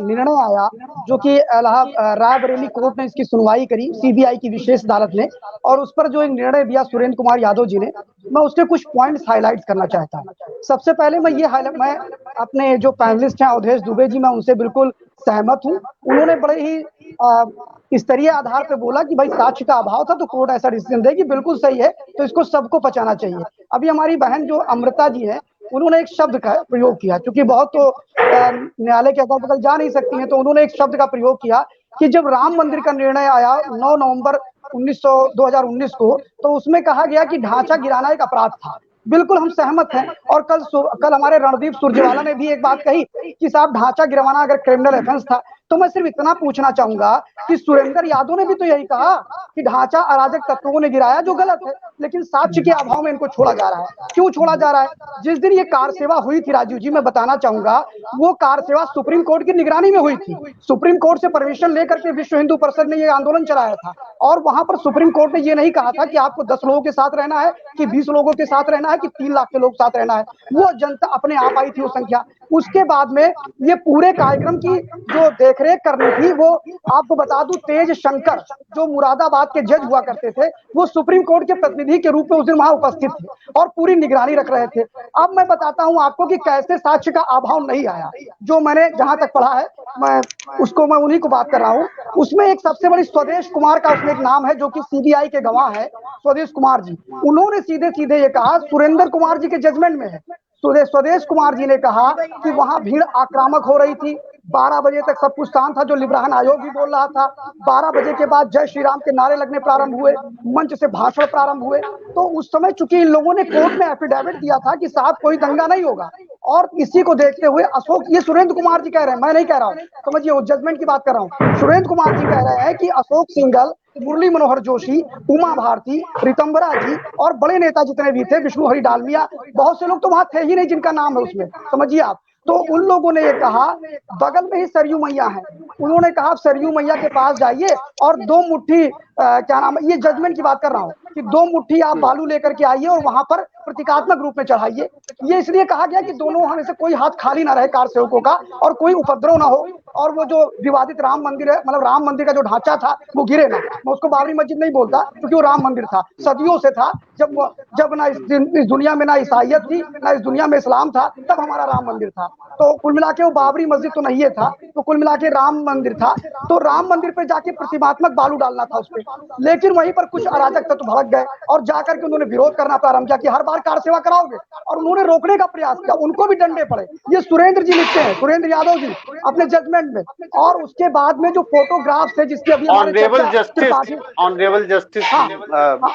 निर्णय आया, जो कि रायबरेली कोर्ट ने इसकी सुनवाई करी, सीबीआई की विशेष अदालत ने, और उस पर जो एक निर्णय दिया सुरेंद्र कुमार यादव जी ने, मैं उसके कुछ पॉइंट्स हाईलाइट करना चाहता हूँ। सबसे पहले मैं अपने जो पैनलिस्ट हैं अवधेश दुबे जी, मैं उनसे बिल्कुल सहमत हूँ। उन्होंने बड़े ही स्तरीय आधार पे बोला कि भाई साक्ष्य का अभाव था तो कोर्ट ऐसा डिसीजन देगी, बिल्कुल सही है, तो इसको सबको पचाना चाहिए। अभी हमारी बहन जो अमृता जी है, उन्होंने एक शब्द का प्रयोग किया, क्योंकि बहुत तो न्यायालय के अगल बगल जा नहीं सकती हैं, तो उन्होंने एक शब्द का प्रयोग किया कि जब राम मंदिर का निर्णय आया 9 नवंबर 2019 को, तो उसमें कहा गया कि ढांचा गिराना एक अपराध था। बिल्कुल हम सहमत हैं। और कल हमारे रणदीप सुरजेवाला ने भी एक बात कही कि साहब ढांचा गिरवाना अगर क्रिमिनल ऑफेंस था, तो मैं सिर्फ इतना पूछना चाहूंगा कि सुरेंद्र यादव ने भी तो यही कहा कि ढांचा अराजक तत्वों ने गिराया, जो गलत है, लेकिन साक्ष्य के अभाव में इनको छोड़ा जा रहा है। क्यों छोड़ा जा रहा है? जिस दिन ये कार सेवा हुई थी राजीव जी, मैं बताना चाहूंगा, वो कार सेवा सुप्रीम कोर्ट की निगरानी में हुई थी। सुप्रीम कोर्ट से परमिशन लेकर के विश्व हिंदू परिषद ने ये आंदोलन चलाया था, और वहां पर सुप्रीम कोर्ट ने ये नहीं कहा था कि आपको 10 लोगों के साथ रहना है कि 20 लोगों के साथ रहना है कि 3 लाख के लोग साथ रहना है। वो जनता अपने आप आई थी, वो संख्या। उसके बाद में ये पूरे कार्यक्रम की जो देखरेख करनी थी, वो आपको बता दूं, तेज शंकर जो मुरादाबाद के जज हुआ करते थे, वो सुप्रीम कोर्ट के प्रतिनिधि के रूप में उस दिन वहां उपस्थित थे और पूरी निगरानी रख रहे थे। अब मैं बताता हूं आपको कि कैसे साक्ष्य का अभाव नहीं आया। जो मैंने जहां तक पढ़ा है, मैं उन्हीं को बात कर रहा हूं। उसमें एक सबसे बड़ी स्वदेश कुमार का उसमें एक नाम है, जो कि सीबीआई के गवाह है, स्वदेश कुमार जी। उन्होंने सीधे सीधे ये कहा, सुरेंद्र कुमार जी के जजमेंट में है, स्वदेश कुमार जी ने कहा कि वहां भीड़ आक्रामक हो रही थी। 12 बजे तक सब कुछ शांत था, जो लिब्राहन आयोग भी बोल रहा था। 12 बजे के बाद जय श्री राम के नारे लगने प्रारंभ हुए, मंच से भाषण प्रारंभ हुए। तो उस समय चूंकि इन लोगों ने कोर्ट में एफिडेविट दिया था कि साहब कोई दंगा नहीं होगा, और इसी को देखते हुए अशोक, ये सुरेंद्र कुमार जी कह रहे हैं, मैं नहीं कह रहा हूं, समझिए, जजमेंट की बात कर रहा हूं। सुरेंद्र कुमार जी कह रहे हैं कि अशोक सिंघल, मुरली मनोहर जोशी, उमा भारती, रितंबरा जी और बड़े नेता जितने भी थे, विष्णु हरि डालमिया, बहुत से लोग तो वहां थे ही नहीं जिनका नाम है उसमें, समझिए आप। तो उन लोगों ने ये कहा, बगल में ही सरयू मैया है, उन्होंने कहा सरयू मैया के पास जाइए और 2 मुट्ठी क्या नाम है, ये जजमेंट की बात कर रहा हूँ, कि 2 मुट्ठी आप बालू लेकर के आइए और वहां पर प्रतीकात्मक रूप में चढ़ाइए। ये इसलिए कहा गया कि दोनों हमें से कोई हाथ खाली ना रहे कार सेवकों का, और कोई उपद्रव ना हो, और वो जो विवादित राम मंदिर है, मतलब राम मंदिर का जो ढांचा था, वो गिरे ना। मैं उसको बाबरी मस्जिद नहीं बोलता, क्योंकि वो राम मंदिर था, सदियों से था। जब ना इस दुनिया में ना ईसाइयत थी, ना इस दुनिया में इस्लाम था, तब हमारा राम मंदिर था। तो कुल मिला के वो बाबरी मस्जिद तो नहीं था, तो कुल मिला के राम मंदिर था। तो राम मंदिर पे जाके प्रतिमात्मक बालू डालना था उस पर, लेकिन वहीं पर कुछ अराजक तत्व भड़क गए और जाकर के उन्होंने विरोध करना प्रारंभ किया कि हर बार कार सेवा कराओगे, और उन्होंने रोकने का प्रयास किया, उनको भी डंडे पड़े। ये सुरेंद्र जी लिखते हैं, सुरेंद्र यादव जी अपने जजमेंट में। और उसके बाद में जो फोटोग्राफ्स है जिसकी अभी हमारे ऑनरेबल जस्टिस हाँ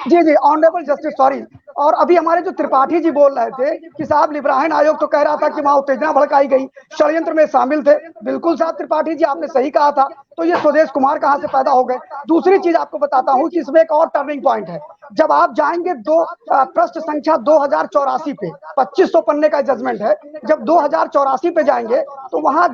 जी जी ऑनरेबल जस्टिस सॉरी। और अभी हमारे जो त्रिपाठी जी बोल रहे थे कि साहब लिब्राहन आयोग तो कह रहा था कि वहां उत्तेजना भड़काई गई, षड्यंत्र में शामिल थे। बिल्कुल साहब त्रिपाठी जी आपने सही कहा था। तो ये स्वदेश कुमार कहाँ से पैदा हो गए। दूसरी चीज आपको बताता हूँ कि इसमें एक और टर्निंग पॉइंट है। जब आप जाएंगे पृष्ठ संख्या 2084 पे, 2500 पन्ने का जजमेंट है, जब 2084 पे जाएंगे तो वहां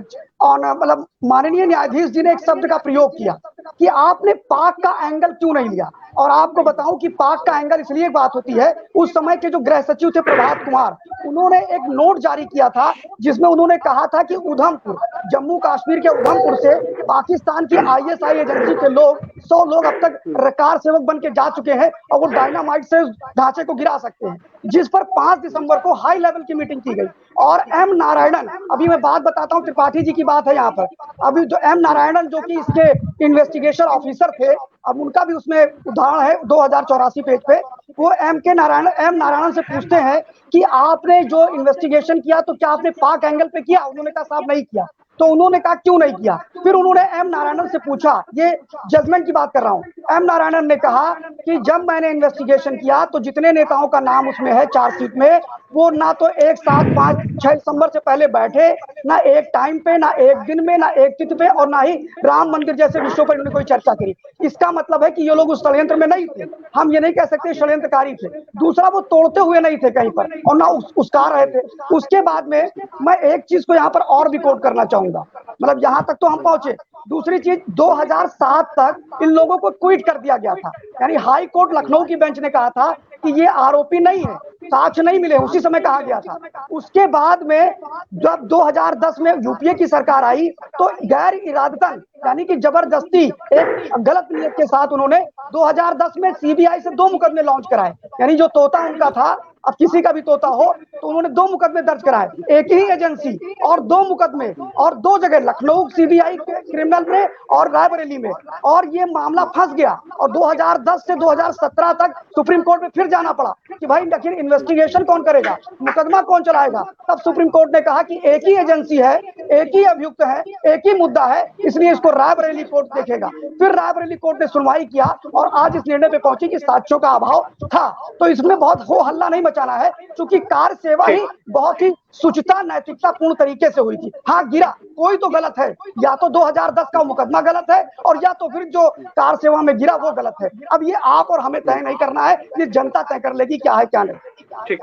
मतलब माननीय न्यायाधीश जी ने एक शब्द का प्रयोग किया कि आपने पाक का एंगल क्यों नहीं लिया। और आपको बताऊं कि पाक का एंगल इसलिए बात होती है, उस समय के जो गृह सचिव थे प्रभात कुमार, उन्होंने एक नोट जारी किया था जिसमें उन्होंने कहा था कि उधमपुर, जम्मू कश्मीर के उधमपुर से पाकिस्तान की आईएसआई एजेंसी के लोग 100 लोग अब तक कार सेवक बन के जा चुके हैं और वो डायनामाइट से ढांचे को गिरा सकते हैं, जिस पर 5 दिसंबर को हाई लेवल की मीटिंग की गई। और एम नारायणन, अभी मैं बात बताता हूं, त्रिपाठी जी की बात है यहाँ पर। अभी जो एम नारायणन जो कि इसके इन्वेस्टिगेशन ऑफिसर थे, अब उनका भी उसमें उदाहरण है 2084 पेज पे। वो एम नारायणन से पूछते हैं कि आपने जो इन्वेस्टिगेशन किया तो क्या आपने पाक एंगल पे किया। उन्होंने कहा साहब नहीं किया। तो उन्होंने कहा क्यों नहीं किया। फिर उन्होंने एम नारायणन से पूछा, ये जजमेंट की बात कर रहा हूं। एम नारायणन ने कहा कि जब मैंने इन्वेस्टिगेशन किया तो जितने नेताओं का नाम उसमें है चार्जशीट में, वो ना तो 1, 7, 5, 6 दिसंबर से पहले बैठे, ना एक टाइम पे, ना एक दिन में, ना एक तिथि पे, और ना ही राम मंदिर जैसे विषयों पर इन्होंने कोई चर्चा करी। इसका मतलब है कि ये लोग उस षड्यंत्र में नहीं थे। हम ये नहीं कह सकते षड्यंत्रकारी थे। दूसरा, वो तोड़ते हुए नहीं थे कहीं पर, और ना उसका रहे थे। उसके बाद में मैं एक चीज को यहाँ पर और भी कोट करना चाहूंगा, मतलब यहाँ तक तो हम पहुंचे। दूसरी चीज, 2007 तक इन लोगों को क्विट कर दिया गया था। यानी हाई कोर्ट लखनऊ की बेंच ने कहा था कि ये आरोपी नहीं है, साक्ष्य नहीं मिले, उसी समय कहा गया था। उसके बाद में जब 2010 में यूपीए की सरकार आई तो गैर इरादतन यानी कि जबरदस्ती एक गलत नीयत के साथ उन्होंने 2010 में सीबीआई से 2 मुकदमे लॉन्च कराए। यानी जो तोता उनका था, अब किसी का भी तोता हो, तो उन्होंने 2 मुकदमे दर्ज कराए, एक ही एजेंसी और 2 मुकदमे, और 2 जगह, लखनऊ सीबीआई क्रिमिनल में और रायबरेली में। और ये मामला फंस गया और 2010 से 2017 तक सुप्रीम कोर्ट में फिर जाना पड़ा कि भाई आखिर इन्वेस्टिगेशन कौन करेगा, मुकदमा कौन चलाएगा। तब सुप्रीम कोर्ट ने कहा कि एक ही एजेंसी है, एक ही अभियुक्त है, एक ही मुद्दा है, इसलिए इसको रायबरेली कोर्ट देखेगा। फिर रायबरेली कोर्ट ने सुनवाई किया और आज इस निर्णय पे पहुंची कि साक्ष्यों का अभाव था। तो इसमें बहुत हो हल्ला नहीं मचाना है, क्योंकि कार सेवा ही बहुत ही सुचिता नैतिकता पूर्ण तरीके से हुई थी। हाँ, गिरा कोई तो गलत है, या तो 2010 का मुकदमा गलत है, और या तो फिर जो कार सेवा में गिरा वो गलत है। अब ये आप और हमें तय नहीं करना है, ये जनता तय कर लेगी क्या है क्या नहीं। ठीक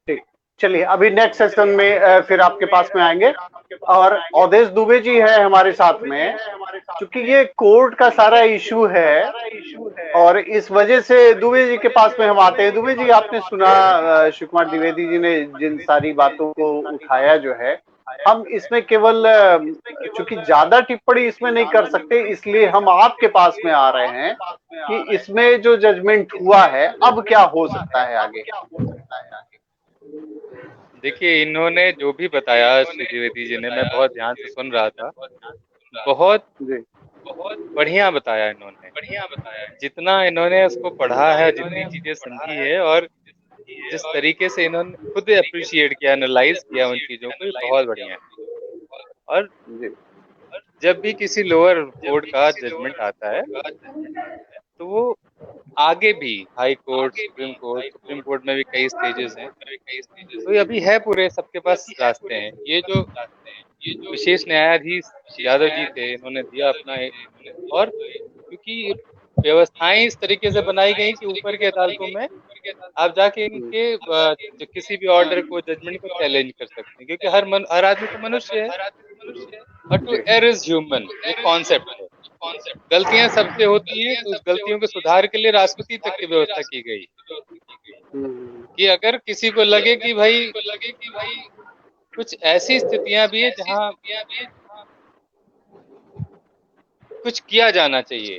ठीक, चलिए अभी नेक्स्ट सेशन में फिर आपके पास में आएंगे। और अवधेश दुबे जी है हमारे साथ में, क्योंकि ये कोर्ट का सारा इशू है और इस वजह से दुबे जी के पास में हम आते हैं। दुबे जी, आपने सुना शिव कुमार द्विवेदी जी ने जिन सारी बातों को उठाया जो है, हम इसमें केवल चूंकि ज्यादा टिप्पणी इसमें नहीं कर सकते, इसलिए हम आपके पास में आ रहे हैं कि इसमें जो जजमेंट हुआ है अब क्या हो सकता है आगे। देखिए, इन्होंने जो भी बताया श्री द्विवेदी जी ने, मैं बहुत ध्यान से सुन रहा था, बहुत बढ़िया बताया इन्होंने। जितना इन्होंने उसको पढ़ा है, जितनी चीजें समझी है, और जिस तरीके से इन्होंने खुद अप्रिशिएट किया, एनालाइज किया उन चीजों को, बहुत बढ़िया है। और जब भी किसी लोअर कोर्ट का जजमेंट आता है तो वो आगे भी हाई कोर्ट, सुप्रीम कोर्ट में भी कई स्टेजेस हैं, तो ये अभी है, पूरे सबके पास रास्ते हैं। ये जो विशेष न्यायाधीश यादव जी थे, इन्होंने दिया अपना और क्योंकि व्यवस्थाएं इस तरीके से बनाई गई कि ऊपर के अदालतों में आप जाके इनके किसी भी ऑर्डर को, जजमेंट को चैलेंज कर सकते हैं, क्योंकि हर आदमी तो मनुष्य है, और टू एयर इज ह्यूमन, एक कॉन्सेप्ट है। गलतियां सबसे होती हैं, तो उस गलतियों के सुधार के लिए राष्ट्रपति तक की व्यवस्था की गई कि अगर किसी को लगे कि भाई कुछ ऐसी स्थितियां भी है जहां कुछ किया जाना चाहिए,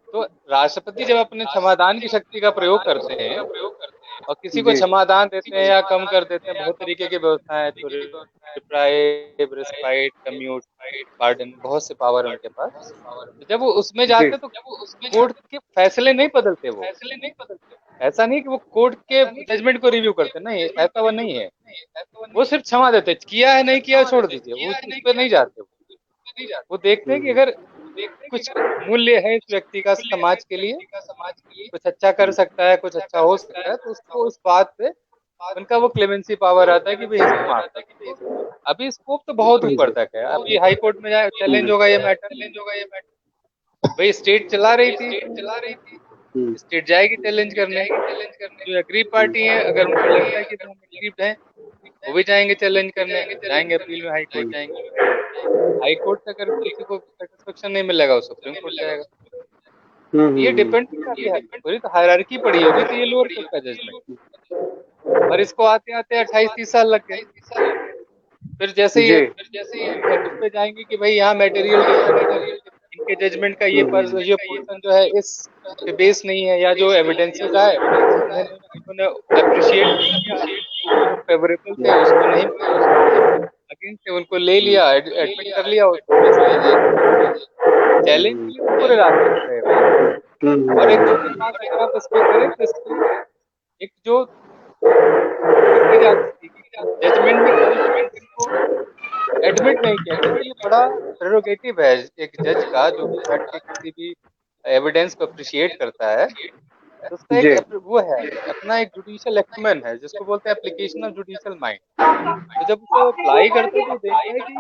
तो राष्ट्रपति जब अपने क्षमादान की शक्ति का प्रयोग करते हैं और किसी को क्षमादान देते हैं या कम कर देते हैं, बहुत तरीके की व्यवस्था है, तो रिप्राइव, रिस्पाइट, कम्यूट, पार्डन, बहुत से पावर है उनके पास। तो जब वो उसमें जाते तो कोर्ट के फैसले नहीं बदलते, वो ऐसा नहीं कि वो कोर्ट के जजमेंट को रिव्यू करते, नहीं ऐसा वो नहीं है। वो सिर्फ क्षमा देते, किया है नहीं किया छोड़ दीजिए, वो उस पर नहीं जाते। वो देखते हैं कि अगर कुछ मूल्य है इस व्यक्ति का समाज के लिए, कुछ अच्छा कर सकता है, कुछ अच्छा हो सकता है, तो उसको उस बात पे उनका वो क्लेमेंसी पावर आता है कि भाई इसको माफ कर दीजिए। अभी स्कोप तो बहुत ऊपर तक है। अभी हाई कोर्ट में जाए चैलेंज होगा ये मैटर, भाई स्टेट चला रही थी, स्टेट जाएगी चैलेंज करने। जो एग्रीव पार्टी है, अगर उनको लगता है कि हम एग्रीव्ड हैं, वो भी जाएंगे चैलेंज करने, जाएंगे अपील में, हाई कोर्ट जाएंगे। हाई कोर्ट से अगर किसी को सेटिस्फेक्शन नहीं मिलेगा, वो सुप्रीम कोर्ट जाएगा। ये डिपेंड करता है, पूरी तो हायरार्की पड़ी है। अभी तो ये लोअर कोर्ट का जजमेंट, और इसको आते आते 28-30 साल लग गए। फिर जैसे ही उस पे जाएंगे कि भाई यहाँ मटेरियल डिफेक्ट है, इनके जजमेंट का ये पोर्शन जो है इस पे बेस नहीं है, या जो एविडेंसेस आए इन्होंने अप्रिशिएट नहीं किया, जो फेवरेबल थे उसको नहीं, अगेंस्ट उनको ले लिया, एडमिट कर लिया, चैलेंज के लिए तो पूरे रास्ते पे गए। और एक दूसरी बात अगर आप इस पे करें तो इसमें एक जो जजमेंट में एडमिट नहीं किया, क्योंकि ये बड़ा प्रेरोगेटिव है एक जज का, जो भी बैठ के किसी भी एविडेंस को अप्रिशिएट करता है, तो उसका एक वो है, अपना एक जुडिशियल एक्मन है, जिसको बोलते हैं एप्लीकेशन ऑफ जुडिशियल माइंड। तो जब उसको अप्लाई करते हैं तो देखता है कि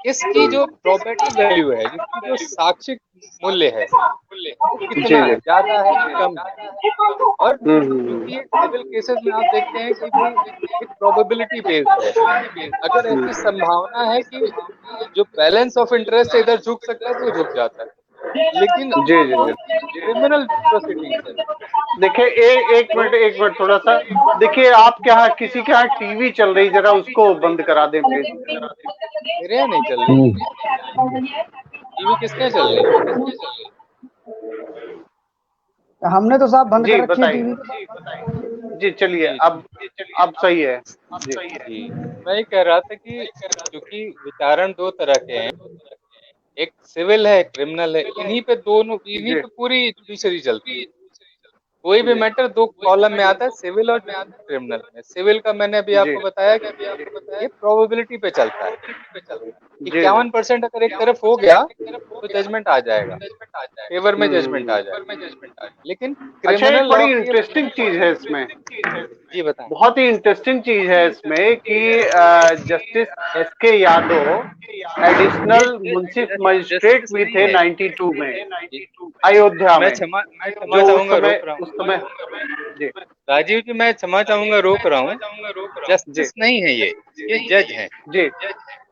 इसकी जो प्रोबेटिव वैल्यू है, जिसकी जो साक्षिक मूल्य है, वो कितना है, ज्यादा है कि कम है। और क्योंकि सिविल केसेस में आप देखते हैं कि भाई एक प्रोबेबिलिटी बेस्ड है, अगर ऐसी संभावना है कि जो बैलेंस ऑफ इंटरेस्ट इधर झुक सकता है तो झुक जाता है। लेकिन क्रिमिनल प्रोसीडिंग्स है, देखिए एक मिनट थोड़ा सा देखिए, आप क्या किसी के यहाँ टीवी चल रही, जरा उसको बंद करा दें प्लीज। मेरे यहाँ नहीं चल रही टीवी, किसके यहाँ चल रही? हमने तो साहब बंद जी कर रखी है बताइए। टीवी। जी चलिए, अब सही है जी। मैं ये कह रहा था कि क्योंकि विचारण दो तरह के हैं, एक सिविल है, क्रिमिनल है, इन्हीं पे पूरी जुडिशरी चलती है। कोई भी मैटर दो कॉलम में आता है, सिविल और क्रिमिनल में। सिविल का मैंने अभी आपको बताया कि ये प्रोबेबिलिटी पे चलता है, 51% अगर एक तरफ हो गया तो जजमेंट आ जाएगा, फेवर में जजमेंट आ जाएगा। लेकिन अच्छा, एक क्रिमिनल लॉ बड़ी इंटरेस्टिंग चीज है इसमें, जी बताएं। बहुत ही इंटरेस्टिंग चीज है इसमें कि जस्टिस एसके यादव एडिशनल मुंसिफ मजिस्ट्रेट भी थे 92 में अयोध्या में। मैं क्षमा चाहूंगा, रोक रहा हूँ जी राजीव जी, मैं क्षमा चाहूंगा, रोक रहा हूँ। जस्टिस नहीं है ये जज है जी।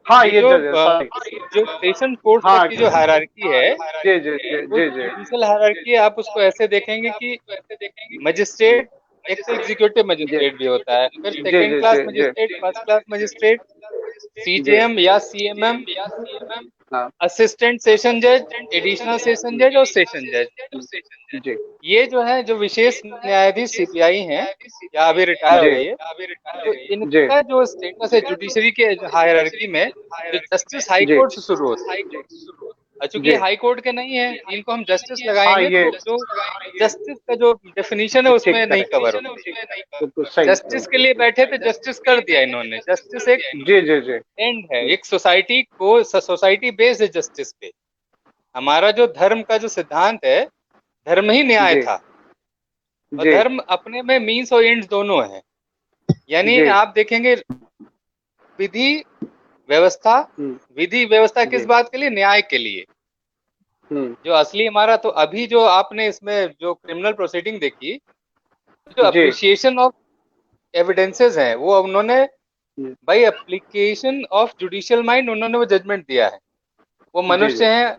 हाँ, ये जो सेशन कोर्ट तक की जो हायरार्की है, जी जी जी जी जी जुडिशियल हायरार्की है, आप उसको ऐसे देखेंगे कि मजिस्ट्रेट एक तो एग्जीक्यूटिव मजिस्ट्रेट भी होता है, फिर second class magistrate, first class magistrate, CJM या सीएमएम, असिस्टेंट सेशन जज, एडिशनल सेशन जज और सेशन जज। ये जो है, जो विशेष न्यायाधीश सीपीआई हैं या अभी रिटायर हो गई है, तो इनका जो स्टेटस है जुडिशरी के हायरार्की में, जो जस्टिस हाई कोर्ट से शुरू होता है, चूंकि हाई कोर्ट के नहीं है, इनको हम जस्टिस लगाएंगे तो जो जस्टिस का जो डेफिनेशन है उसमें नहीं कवर होता। जस्टिस के लिए बैठे थे, जस्टिस कर दिया इन्होंने। जस्टिस एक एंड है, एक सोसाइटी बेस्ड है जस्टिस पे। हमारा जो धर्म का जो सिद्धांत है, धर्म ही न्याय था, और धर्म अपने में मीन्स और एंड्स दोनों है। यानी आप देखेंगे विधि व्यवस्था किस बात के लिए? न्याय के लिए। जो असली हमारा, तो अभी जो आपने इसमें जो क्रिमिनल प्रोसीडिंग देखी, जो अप्रिशिएशन ऑफ एविडेंसेस हैं, वो उन्होंने by application of judicial mind उन्होंने वो जजमेंट दिया है। वो मनुष्य हैं,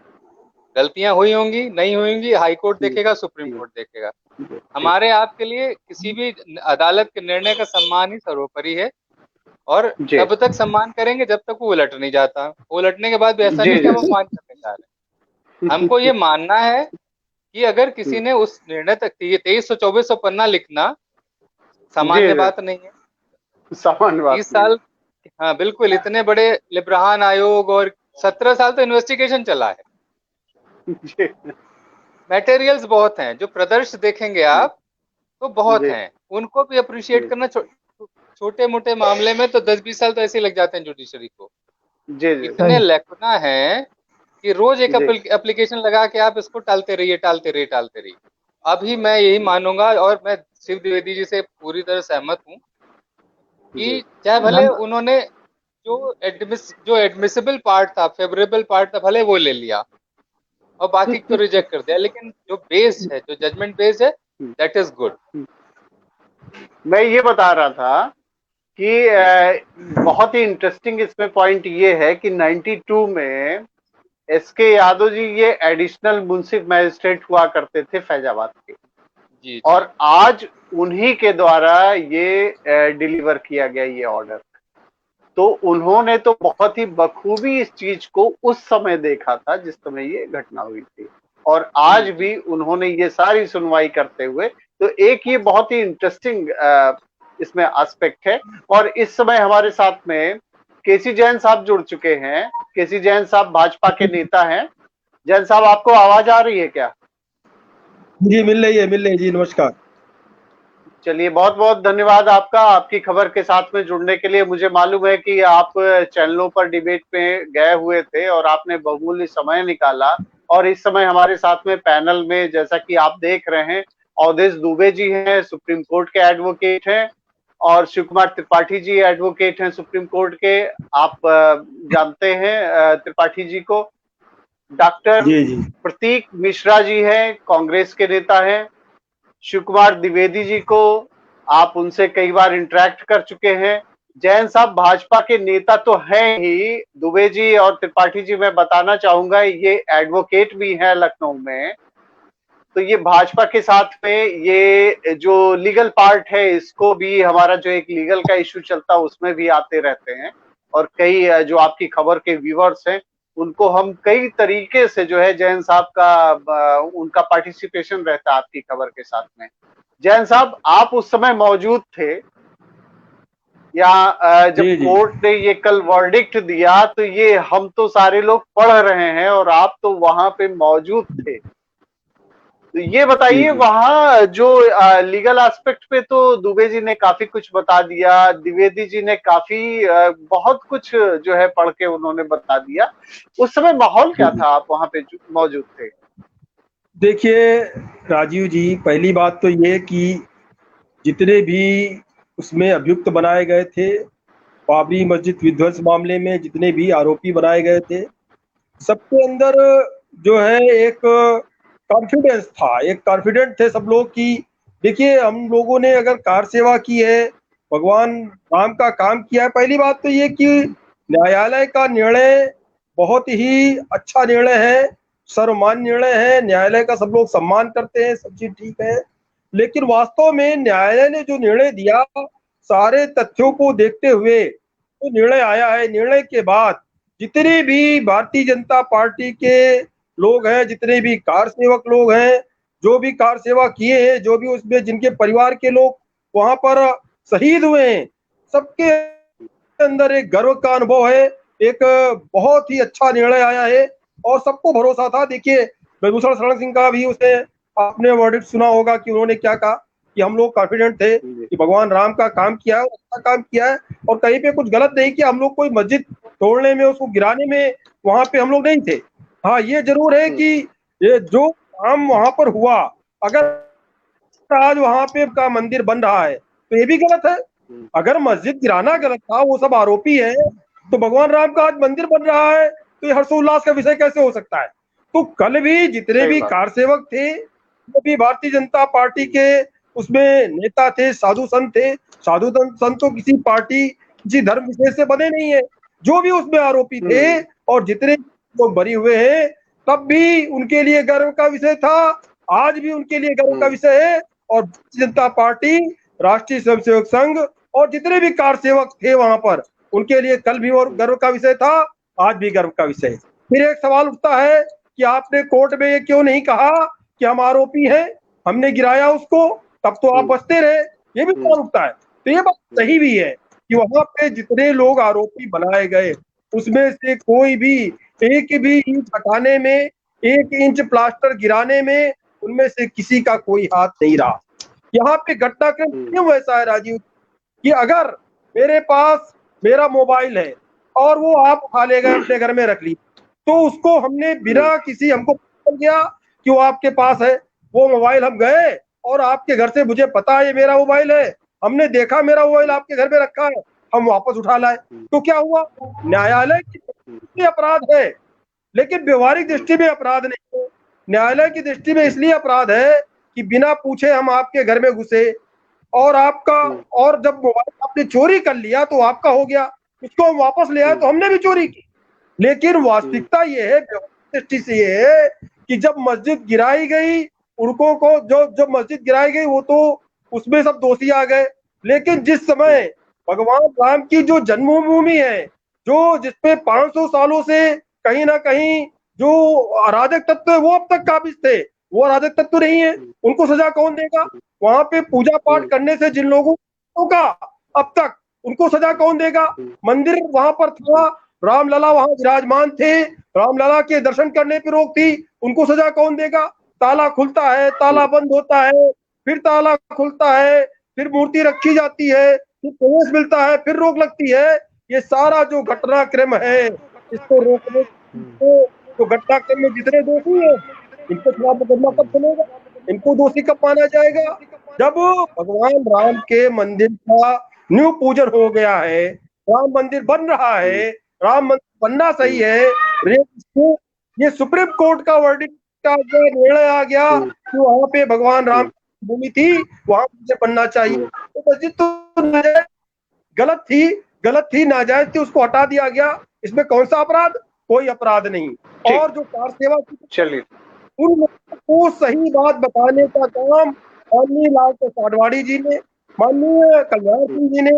गलतियां हुई होंगी, नहीं हुई होंगी, हाई कोर्ट देखेगा, सुप्रीम कोर्ट देखेगा। हमारे आपके लिए किसी भी अदालत के निर्णय का सम्मान ही सर्वोपरि है, और तब तक सम्मान करेंगे जब तक वो उलट नहीं जाता। उलटने के बाद भी ऐसा नहीं कि हम मान करने जा रहे हैं। हमको ये मानना है कि अगर किसी ने उस निर्णय तक 2300-2400 पन्ना लिखना सामान्य बात नहीं है, सामान्य बात 30 साल, हाँ बिल्कुल, इतने बड़े लिब्राहन आयोग, और 17 साल तो इन्वेस्टिगेशन चला है। मटेरियल्स बहुत हैं, जो प्रदर्श देखेंगे आप, तो बहुत जी हैं, उनको भी अप्रिशिएट करना। छोटे मोटे मामले में तो 10-20 साल तो ऐसे ही लग जाते हैं जुडिशरी को। जी जी इतने सही। लेखना है कि रोज एक जी एप्लीकेशन लगा के आप इसको टालते रहिए, टालते रहिए, टालते रहिए। अभी मैं यही मानूंगा, और मैं शिव द्विवेदी जी से पूरी तरह सहमत हूँ जी कि चाहे भले धन उन्होंने जो एडमिसिबल पार्ट था, फेवरेबल पार्ट था, भले वो ले लिया और बाकी को रिजेक्ट कर दिया, लेकिन जो बेस है, जो जजमेंट बेस है, दैट इज गुड। मैं ये बता रहा था कि बहुत ही इंटरेस्टिंग इसमें पॉइंट ये है कि 92 में एसके यादव जी ये एडिशनल मुंसिफ मैजिस्ट्रेट हुआ करते थे फैजाबाद के, जी जी और आज उन्हीं के द्वारा ये डिलीवर किया गया ये ऑर्डर। तो उन्होंने तो बहुत ही बखूबी इस चीज को उस समय देखा था जिस समय ये घटना हुई थी, और आज जी भी उन्होंने ये सारी सुनवाई करते हुए, तो एक ये बहुत ही इंटरेस्टिंग इसमें एस्पेक्ट है। और इस समय हमारे साथ में केसी जैन साहब जुड़ चुके हैं। केसी जैन साहब भाजपा के नेता हैं। जैन साहब, आपको आवाज आ रही है क्या? जी मिल रही है जी, नमस्कार। चलिए, बहुत बहुत धन्यवाद आपका, आपकी खबर के साथ में जुड़ने के लिए। मुझे मालूम है कि आप चैनलों पर डिबेट में गए हुए थे और आपने बहुमूल्य समय निकाला, और इस समय हमारे साथ में पैनल में, जैसा कि आप देख रहे हैं, अवधेश दुबे जी हैं, सुप्रीम कोर्ट के एडवोकेट हैं, और शिव कुमार त्रिपाठी जी एडवोकेट हैं सुप्रीम कोर्ट के। आप जानते हैं त्रिपाठी जी को। डॉक्टर जी जी प्रतीक मिश्रा जी हैं, कांग्रेस के नेता हैं। शिव कुमार द्विवेदी जी को आप उनसे कई बार इंटरेक्ट कर चुके हैं। जैन साहब भाजपा के नेता तो हैं ही, दुबे जी और त्रिपाठी जी मैं बताना चाहूंगा ये एडवोकेट भी हैं लखनऊ में। तो ये भाजपा के साथ में ये जो लीगल पार्ट है, इसको भी, हमारा जो एक लीगल का इश्यू चलता है उसमें भी आते रहते हैं। और कई जो आपकी खबर के व्यूअर्स हैं उनको हम कई तरीके से जो है जैन साहब का उनका पार्टिसिपेशन रहता है आपकी खबर के साथ में। जैन साहब, आप उस समय मौजूद थे या जब जी जी कोर्ट ने ये कल वर्डिक्ट दिया, तो ये हम तो सारे लोग पढ़ रहे हैं और आप तो वहां पे मौजूद थे। तो ये जी बताइए, जी वहां जो लीगल एस्पेक्ट पे तो दुबे जी ने काफी कुछ बता दिया, द्विवेदी जी ने काफी बहुत कुछ जो है पढ़ के उन्होंने बता दिया। उस समय माहौल क्या जी। था, आप वहां पे मौजूद थे? देखिए राजीव जी, पहली बात तो ये कि जितने भी उसमें अभियुक्त बनाए गए थे, बाबरी मस्जिद विध्वंस मामले में जितने भी आरोपी बनाए गए थे, सबके अंदर जो है एक कॉन्फिडेंस था, एक कॉन्फिडेंट थे सब लोग कि देखिए हम लोगों ने अगर कार सेवा की है, भगवान राम का काम किया है। पहली बात तो ये कि न्यायालय का निर्णय बहुत ही अच्छा निर्णय है, सर्वमान्य निर्णय है, न्यायालय का सब लोग सम्मान करते हैं, सब चीज ठीक है। लेकिन वास्तव में न्यायालय ने जो निर्णय दिया, सारे तथ्यों को देखते हुए तो निर्णय आया है। निर्णय के बाद जितने भी भारतीय जनता पार्टी के लोग हैं, जितने भी कार सेवक लोग हैं, जो भी कार सेवा किए हैं, जो भी उसमें जिनके परिवार के लोग वहां पर शहीद हुए हैं, सबके अंदर एक गर्व का अनुभव है। एक बहुत ही अच्छा निर्णय आया है और सबको भरोसा था। देखिए विभूषण शरण सिंह का भी उसने, आपने वर्डिक्ट सुना होगा कि उन्होंने क्या कहा कि हम लोग कॉन्फिडेंट थे कि भगवान राम का काम किया है, अच्छा काम किया है और कहीं पे कुछ गलत नहीं किया। हम लोग कोई मस्जिद तोड़ने में, उसको गिराने में वहां पे हम लोग नहीं थे। हाँ ये जरूर है कि ये जो काम वहां पर हुआ, अगर आज वहां पे का मंदिर बन रहा है तो ये भी गलत है। अगर मस्जिद गिराना गलत था, वो सब आरोपी है, तो भगवान राम का आज मंदिर बन रहा है, तो ये हर्षोल्लास का विषय कैसे हो सकता है? तो कल भी जितने भी कार सेवक थे, वो भी भारतीय जनता पार्टी के उसमें नेता थे, साधु संत थे। साधु संत तो किसी पार्टी, किसी धर्म विशेष से बने नहीं है। जो भी उसमें आरोपी थे और जितने लोग बरी हुए हैं, तब भी उनके लिए गर्व का विषय था, आज भी उनके लिए गर्व का विषय है। और भारतीय जनता पार्टी, राष्ट्रीय स्वयंसेवक संघ और जितने भी कार सेवक थे वहां पर, उनके लिए कल भी और गर्व का विषय था, आज भी गर्व का विषय है। फिर एक सवाल उठता है कि आपने कोर्ट में ये क्यों नहीं कहा कि हम आरोपी हैं, हमने गिराया उसको, तब तो आप बचते रहे। ये भी सवाल उठता है। तो ये बात सही भी है कि वहां पे जितने लोग आरोपी बनाए गए, उसमें से कोई भी एक भी इंच हटाने में, एक इंच प्लास्टर गिराने में, उनमें से किसी का कोई हाथ नहीं रहा। यहाँ पे घटनाक्रम क्यों वैसा है राजीव कि अगर मेरे पास मेरा मोबाइल है और वो आप उठा ले गए अपने घर में रख ली, तो उसको हमने बिना किसी, हमको पता गया कि वो आपके पास है, वो मोबाइल हम गए और आपके घर से, मुझे पता है ये मेरा मोबाइल है, हमने देखा मेरा मोबाइल आपके घर में रखा है, हम वापस उठा लाए, तो क्या हुआ? न्यायालय की दृष्टि में अपराध है, लेकिन व्यवहारिक दृष्टि में अपराध नहीं है। न्यायालय की दृष्टि में इसलिए अपराध है कि बिना पूछे हम आपके घर में घुसे और आपका, और जब मोबाइल आपने चोरी कर लिया तो आपका हो गया, उसको हम वापस ले आए तो हमने भी चोरी की। लेकिन वास्तविकता ये है, व्यवहारिक दृष्टि से ये है कि जब मस्जिद गिराई गई, उनको को जो जब मस्जिद गिराई गई वो तो उसमें सब दोषी आ गए, लेकिन जिस समय भगवान राम की जो जन्मभूमि है, जो जिसपे 500 सालों से कहीं ना कहीं जो अराजक तत्व है वो अब तक काबिज थे, वो अराजक तत्व नहीं है, उनको सजा कौन देगा? वहां पे पूजा पाठ करने से जिन लोगों का अब तक, उनको सजा कौन देगा? मंदिर वहां पर था, रामलला वहां विराजमान थे, रामलला के दर्शन करने पर रोक थी, उनको सजा कौन देगा? ताला खुलता है, ताला बंद होता है, फिर ताला खुलता है, फिर मूर्ति रखी जाती है, फिर प्रवेश मिलता है, फिर रोक लगती है। ये सारा जो घटनाक्रम है, इसको रोकने तो घटनाक्रम में जितने दोषी हैं, इनके खिलाफ मुकदमा कब चलेगा? इनको दोषी कब माना जाएगा? जब भगवान राम के मंदिर का न्यू पूजन हो गया है, राम मंदिर बन रहा है, राम मंदिर बनना सही है, ये सुप्रीम कोर्ट का वर्डिक्ट का जो निर्णय आ गया कि वहां पे भगवान राम की भूमि थी, वहां मुझे बनना चाहिए, तो मस्जिद तो नाजायज गलत थी, नाजायज थी, उसको हटा दिया गया, इसमें कौन सा अपराध? कोई अपराध नहीं। और जो कार सेवा, चलिए, उन लोगों को सही बात बताने का काम माननीय लाल प्रसाद आडवाणी जी ने, माननीय कल्याण सिंह जी ने,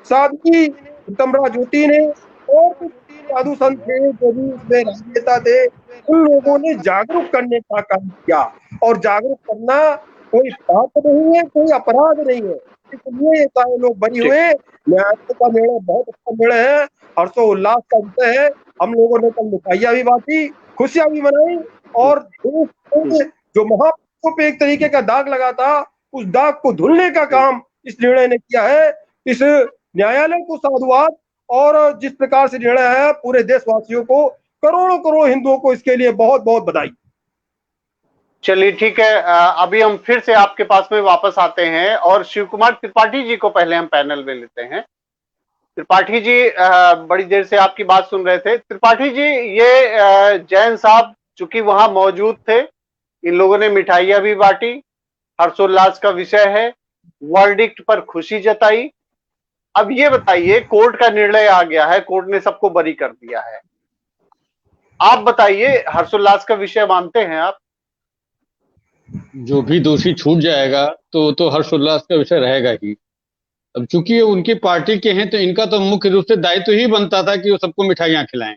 साध्वी उत्तमरा ज्योति ने, और कुछ साधु संत थे जो भी उसमें राजनेता थे, उन लोगों ने जागरूक करने का काम किया। और जागरूक करना कोई पाप नहीं है, कोई अपराध नहीं है, इसलिए ये सारे लोग बरी हुए। न्यायालय का निर्णय बहुत अच्छा निर्णय है, हर्षोल्लास का विषय है। हम लोगों ने कल मिठाइयां भी बांटी, खुशियां भी मनाई, और जो महापुरुषों पे एक तरीके का दाग लगा था, उस दाग को धुलने का काम इस निर्णय ने किया है। इस न्यायालय को साधुवाद, और जिस प्रकार से निर्णय है, पूरे देशवासियों को, करोड़ों करोड़ हिंदुओं को इसके लिए बहुत बहुत बधाई। चलिए ठीक है, अभी हम फिर से आपके पास में वापस आते हैं और शिव कुमार त्रिपाठी जी को पहले हम पैनल में लेते हैं। त्रिपाठी जी, बड़ी देर से आपकी बात सुन रहे थे। त्रिपाठी जी, ये जैन साहब चूंकि वहां मौजूद थे, इन लोगों ने मिठाइयां भी बांटी, हर्षोल्लास का विषय है, वर्डिक्ट पर खुशी जताई। अब ये बताइए, कोर्ट का निर्णय आ गया है, कोर्ट ने सबको बरी कर दिया है, आप बताइए, हर्षोल्लास का विषय मानते हैं आप? जो भी दोषी छूट जाएगा तो हर्षोल्लास का विषय रहेगा ही। अब चूंकि ये उनकी पार्टी के हैं, तो इनका तो मुख्य रूप से दायित्व ही बनता था कि वो सबको मिठाइयां खिलाएं,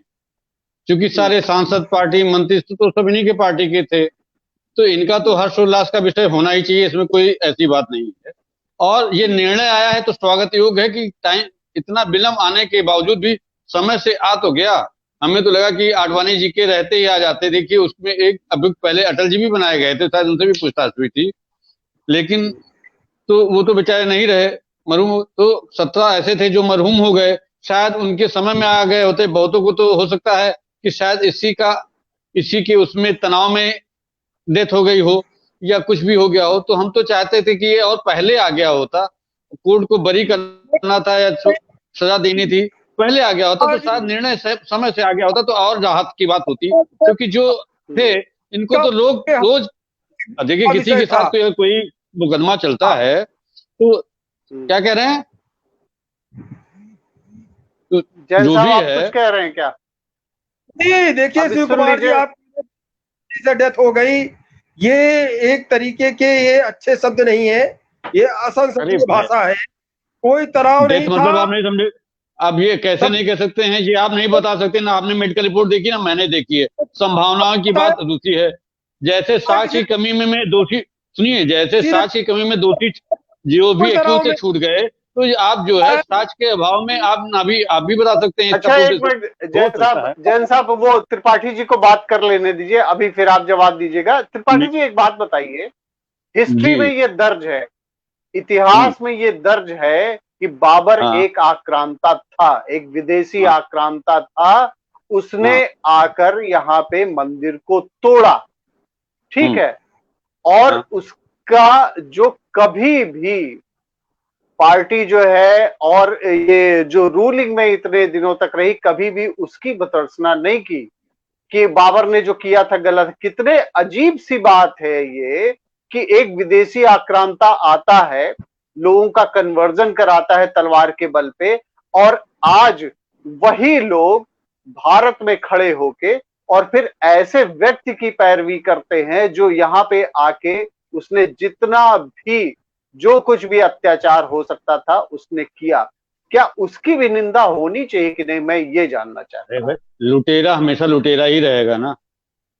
क्योंकि सारे सांसद, पार्टी, मंत्री तो सब इन्हीं के पार्टी के थे, तो इनका तो हर्षोल्लास का विषय होना ही चाहिए, इसमें कोई ऐसी बात नहीं है। और ये निर्णय आया है तो स्वागत योग्य है कि टाइम इतना विलंब आने के बावजूद भी समय से आ तो गया। हमें तो लगा कि आडवाणी जी के रहते ही आ जाते। देखिए, उसमें एक अभियुक्त पहले अटल जी भी बनाए गए थे, शायद उनसे भी पूछताछ हुई थी, लेकिन तो वो तो बेचारे नहीं रहे, मरहूम। तो 17 ऐसे थे जो मरहूम हो गए, शायद उनके समय में आ गए होते। बहुतों को तो हो सकता है कि शायद इसी के उसमें तनाव में डेथ हो गई हो या कुछ भी हो गया हो। तो हम तो चाहते थे कि ये और पहले आ गया होता, कोर्ट को बरी करना था या सजा देनी थी, पहले आ गया होता तो शायद निर्णय समय से आ गया होता, तो और राहत की बात होती। क्योंकि जो थे, इनको तो लोग रोज, देखिए किसी के साथ कोई मुकदमा चलता है तो क्या कह रहे हैं, तो जो भी है, कुछ कह रहे हैं क्या? नहीं, देखिए शिव कुमार जी, आपकी डेथ हो गई, ये एक तरीके के ये अच्छे शब्द नहीं है, ये असंसदीय भाषा है, कोई तनाव नहीं था। मतलब आप नहीं समझे, आप ये कैसे नहीं कह सकते हैं, ये आप नहीं बता सकते ना, आपने मेडिकल रिपोर्ट देखी ना मैंने देखी है। संभावनाओं की बात दूसरी है। जैसे साक्ष्य की कमी में दोषी, सुनिए, जैसे साक्ष्य की कमी में दोषी जो भी एक्यूज से छूट गए, तो आप जो है साक्ष्य के अभाव में आप भी बता सकते हैं। अच्छा, एक मिनट जैन साहब, वो त्रिपाठी जी को बात कर लेने दीजिए, अभी फिर आप जवाब दीजिएगा। त्रिपाठी जी, एक बात बताइए, हिस्ट्री में ये दर्ज है इतिहास में ये दर्ज है कि बाबर हाँ। एक आक्रांता था, एक विदेशी आक्रांता था, उसने आकर यहाँ पे मंदिर को तोड़ा, ठीक है। और उसका जो कभी भी पार्टी जो है और ये जो रूलिंग में इतने दिनों तक रही, कभी भी उसकी भर्त्सना नहीं की कि बाबर ने जो किया था गलत। कितने अजीब सी बात है ये कि एक विदेशी आक्रांता आता है, लोगों का कन्वर्जन कराता है तलवार के बल पे, और आज वही लोग भारत में खड़े होके और फिर ऐसे व्यक्ति की पैरवी करते हैं जो यहाँ पे आके उसने जितना भी जो कुछ भी अत्याचार हो सकता था उसने किया। क्या उसकी भी निंदा होनी चाहिए कि नहीं, मैं ये जानना चाहता हूं। लुटेरा हमेशा लुटेरा ही रहेगा ना।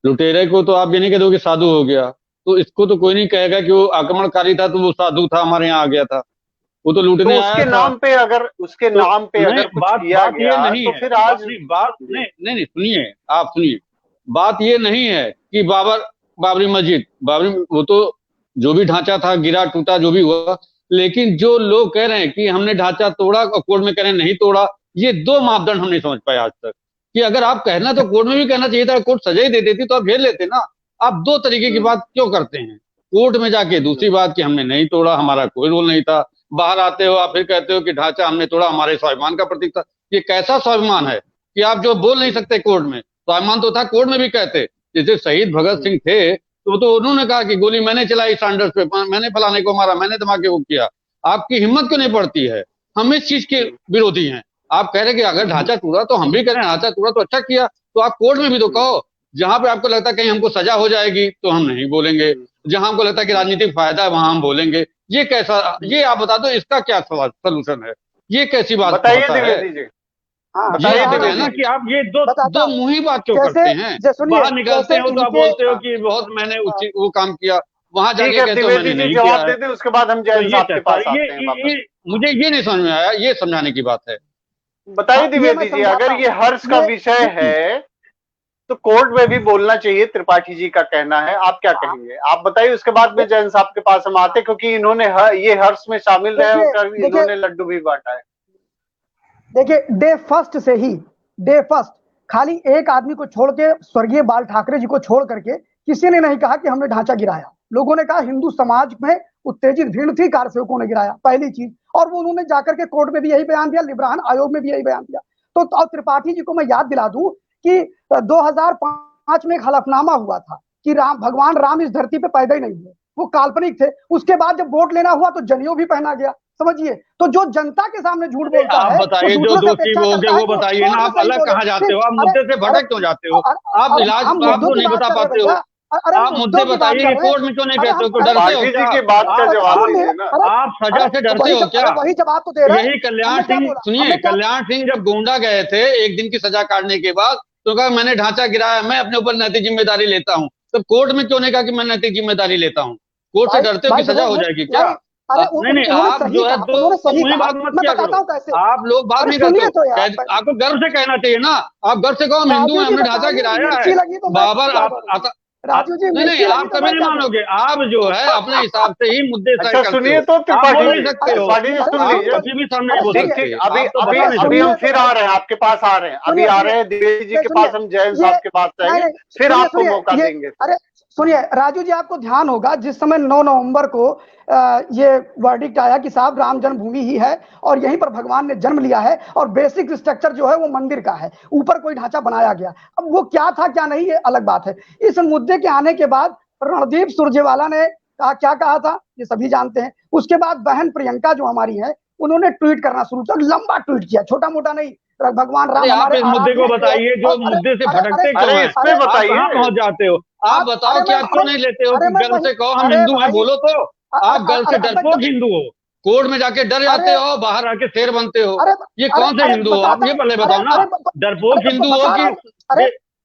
लुटेरे को तो आप ये नहीं कह दो कि साधु हो गया, तो इसको तो कोई नहीं कहेगा कि वो आक्रमणकारी था तो वो साधु था, हमारे यहाँ आ गया था। वो तो लूटने तो उसके नाम पे अगर उसके नाम पे अगर कुछ किया गया तो फिर आज बात नहीं सुनिए, आप सुनिए, बात ये नहीं है कि बाबरी मस्जिद वो तो जो भी ढांचा था गिरा टूटा जो भी हुआ, लेकिन जो लोग कह रहे हैं कि हमने ढांचा तोड़ा और कोर्ट में कह रहे हैं नहीं तोड़ा, ये दो मापदंड हम नहीं समझ पाए आज तक। कि अगर आप कहना तो कोर्ट में भी कहना चाहिए था, कोर्ट सजा ही दे देती तो आप झेल लेते ना। आप दो तरीके की बात क्यों करते हैं? कोर्ट में जाके दूसरी बात कि हमने नहीं तोड़ा, हमारा कोई रोल नहीं था, बाहर आते हो आप फिर कहते हो कि ढांचा हमने तोड़ा, हमारे स्वाभिमान का प्रतीक था। ये कैसा स्वाभिमान है कि आप जो बोल नहीं सकते कोर्ट में? स्वाभिमान तो था, कोर्ट में भी कहते। जैसे शहीद भगत सिंह थे तो उन्होंने कहा कि गोली मैंने चलाई सैंडर्स पे, मैंने फलाने को मारा, मैंने धमाके को किया। आपकी हिम्मत क्यों नहीं पड़ती है? हम इस चीज के विरोधी हैं। आप कह रहे कि अगर ढांचा टूटा तो हम भी कह रहे हैं ढांचा टूटा तो अच्छा किया, तो आप कोर्ट में भी तो कहो। जहां पे आपको लगता है कहीं हमको सजा हो जाएगी तो हम नहीं बोलेंगे, जहां हमको लगता है कि राजनीतिक फायदा है वहां हम बोलेंगे। ये कैसा, ये आप बता दो इसका क्या सोल्यूशन है? ये कैसी बात बताइए है? ये ना कि आप ये दो मुंही बात क्यों करते हैं? बाहर निकलते हो तो आप बोलते हो कि बहुत मैंने वो काम किया, वहां जाके कहते हो मैंने नहीं किया। जवाब दे दें, उसके बाद हम जैन साहब के पास आते हैं वापस। मुझे ये नहीं समझ में आया, ये समझाने की बात है। बताइए द्विवेदी जी, अगर ये हर्ष का विषय है तो कोर्ट में भी बोलना चाहिए, त्रिपाठी जी का कहना है। आप क्या कहेंगे? आप बताइए, उसके बाद में जैन साहब के पास हम आते, क्योंकि इन्होंने ये हर्ष में शामिल रहे और इन्होंने लड्डू भी बांटा है। देखिए, डे फर्स्ट खाली एक आदमी को छोड़ के, स्वर्गीय बाल ठाकरे जी को छोड़ करके किसी ने नहीं कहा कि हमने ढांचा गिराया। लोगों ने कहा हिंदू समाज में उत्तेजित भीड़ थी, कारसेवकों ने गिराया, पहली चीज। और वो उन्होंने जाकर के कोर्ट में भी यही बयान दिया, लिब्रान आयोग में भी यही बयान दिया। तो त्रिपाठी जी को मैं याद दिला दूं कि 2005 में एक हलफनामा हुआ था कि भगवान राम इस धरती पे पैदा ही नहीं हुए, वो काल्पनिक थे। उसके बाद जब वोट लेना हुआ तो जनेऊ भी पहना गया, समझिए। तो जो जनता के सामने झूठ बोलता है, बताइए जो दोषी वो बताइए ना। आप अलग कहाँ जाते हो? आप मुद्दे से भटक क्यों जाते हो? आप इलाज आपको नहीं बता पाते हो। आप मुद्दे बताइए, कोर्ट में क्यों नहीं कहते हो? डरते हो क्या? की बात का जवाब दीजिए ना। आप सजा से डरते हो क्या? वही जवाब तो दे रहे हैं। यही कल्याण सिंह, सुनिए, कल्याण सिंह जब गोंडा गए थे एक दिन की सजा काटने के बाद, तो कहा मैंने ढांचा गिराया, मैं अपने ऊपर नैतिक जिम्मेदारी लेता हूँ। तो कोर्ट में क्यों नहीं कहा कि मैं नैतिक जिम्मेदारी लेता हूँ? कोर्ट से डरते हो कि सजा हो जाएगी क्या? नहीं, आप जो है मुझे बात मत किया करो। आप लोग बात नहीं करते, आपको गर्व से कहना चाहिए ना। आप गर्व से कहो हम हिंदू हैं, हमने ढांचा गिराया है। बाबर राजू जी, नहीं, आप कभी नहीं मानोगे। आप जो है अपने हिसाब से ही मुद्दे तय करते हो। सुनिए तो त्रिपाठी नहीं सकते हो, कभी भी सामने बोल सकते हो। अभी हम फिर आ रहे हैं, आपके पास आ रहे हैं, अभी आ रहे हैं द्विवेदी जी के पास, हम जैन साहब के पास जाएंगे, फिर आपको मौका देंगे। अरे सुनिए राजू जी, आपको ध्यान होगा जिस समय 9 नवंबर को ये वर्डिक्ट आया कि साहब राम जन्मभूमि ही है और यहीं पर भगवान ने जन्म लिया है और बेसिक स्ट्रक्चर जो है वो मंदिर का है, ऊपर कोई ढांचा बनाया गया। अब वो क्या था क्या नहीं, ये अलग बात है। इस मुद्दे के आने के बाद रणदीप सुरजेवाला ने क्या कहा था ये सभी जानते हैं। उसके बाद बहन प्रियंका जो हमारी है, उन्होंने ट्वीट करना शुरू किया, लंबा ट्वीट किया, छोटा मोटा नहीं। भगवान राम आप इस मुद्दे को बताइए, जो मुद्दे से भटकते क्यों हैं? आप पहुंच जाते हो। आप बताओ कि आप क्यों नहीं लेते हो? गर्व से कहो हम हिंदू हैं, बोलो तो। आप गर्व से डरपोक हिंदू हो, कोर्ट में जाके डर जाते हो, बाहर आके शेर बनते हो। ये कौन से हिंदू हो आप? ये पहले बताओ ना। डरपोक हिंदू हो कि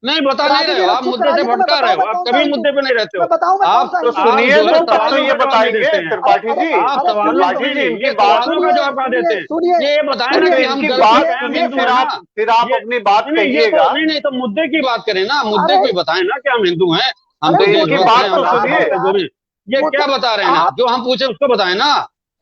नहीं? बता नहीं रहे हो आप, मुद्दे से भटका रहे हो आप, कभी मुद्दे पे नहीं रहते हो आप। तो सुनिए तो ये बताइए त्रिपाठी जी, आप सवालों इनकी बातों का जवाब क्या देते हैं? ये बताएं ना कि हम फिर आप अपनी बात कहिएगा। नहीं तो मुद्दे की बात करें ना, मुद्दे को बताएं ना कि हम हिंदू हैं। हम तो इनकी बात तो सुनिए, ये क्या बता रहे हैं ना? जो हम पूछे उसको बताएं ना।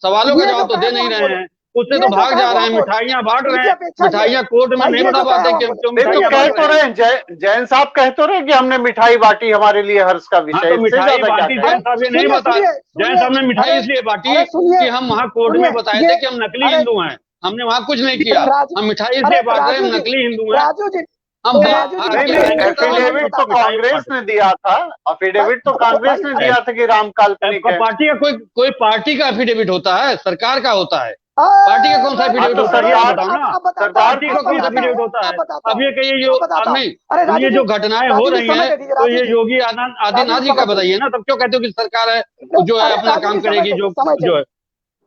सवालों का जवाब तो दे नहीं रहे हैं, उससे तो भाग जा रहे हैं, मिठाइयाँ बांट रहे हैं, मिठाइयाँ कोर्ट में नहीं बता पाते कि हम क्यों नहीं तो मिठाइयाँ कह बांट तो रहे हैं। रहे हैं, जैन साहब कह तो रहे हैं कि हमने मिठाई बांटी, हमारे लिए हर्ष का हाँ विषय, तो इससे मिठाई ज्यादा क्या बांटी, कहें? जैन साहब ये नहीं बता, जैन साहब ने मिठाई इसलिए बांटी कि हम वहाँ कोर्ट में बताए थे कि हम नकली हिंदू हैं, हमने वहाँ कुछ नहीं किया, हम मिठाई इसलिए बांट रहे हैं, हम नकली हिंदू हैं, राजू जी हम नहीं नहीं, एफिडेविट तो कांग्रेस ने दिया था, एफिडेविट तो कांग्रेस ने दिया था कि राम काल्पनिक है। पार्टी का कोई पार्टी का एफिडेविट होता है, सरकार का होता है, पार्टी का कौन सा एफिडेविट होता है, ये बताओ ना, पार्टी का कौन सा एफिडेविट होता है? अब ये कहिए जो नहीं, ये जो घटनाएं हो रही हैं, तो ये योगी आदित्यनाथ जी का बताइए ना, तब क्यों कहते हो कि सरकार है जो है अपना काम करेगी, जो है।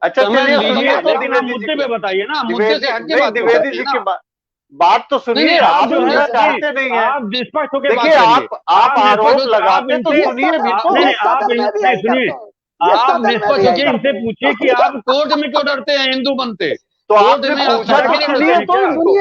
अच्छा चलिए लीजिए, लेकिन आप मुद्दे पे बताइए ना, मुद्दे से हटके बात द्विवेदी जी की बात तो सुनिए, आप जो है चाहते नहीं है, आप निष्पक्ष होकर बात देखिए करिए, आप आरोप लगाते तो सुनिए भी तो। नहीं, आप इनसे सुनिए, आप निष्पक्ष होकर इनसे पूछिए कि आप कोर्ट में क्यों डरते हैं हिंदू बनते, तो कोर्ट आपने में आप पूछा तो सुनिए तो इनको,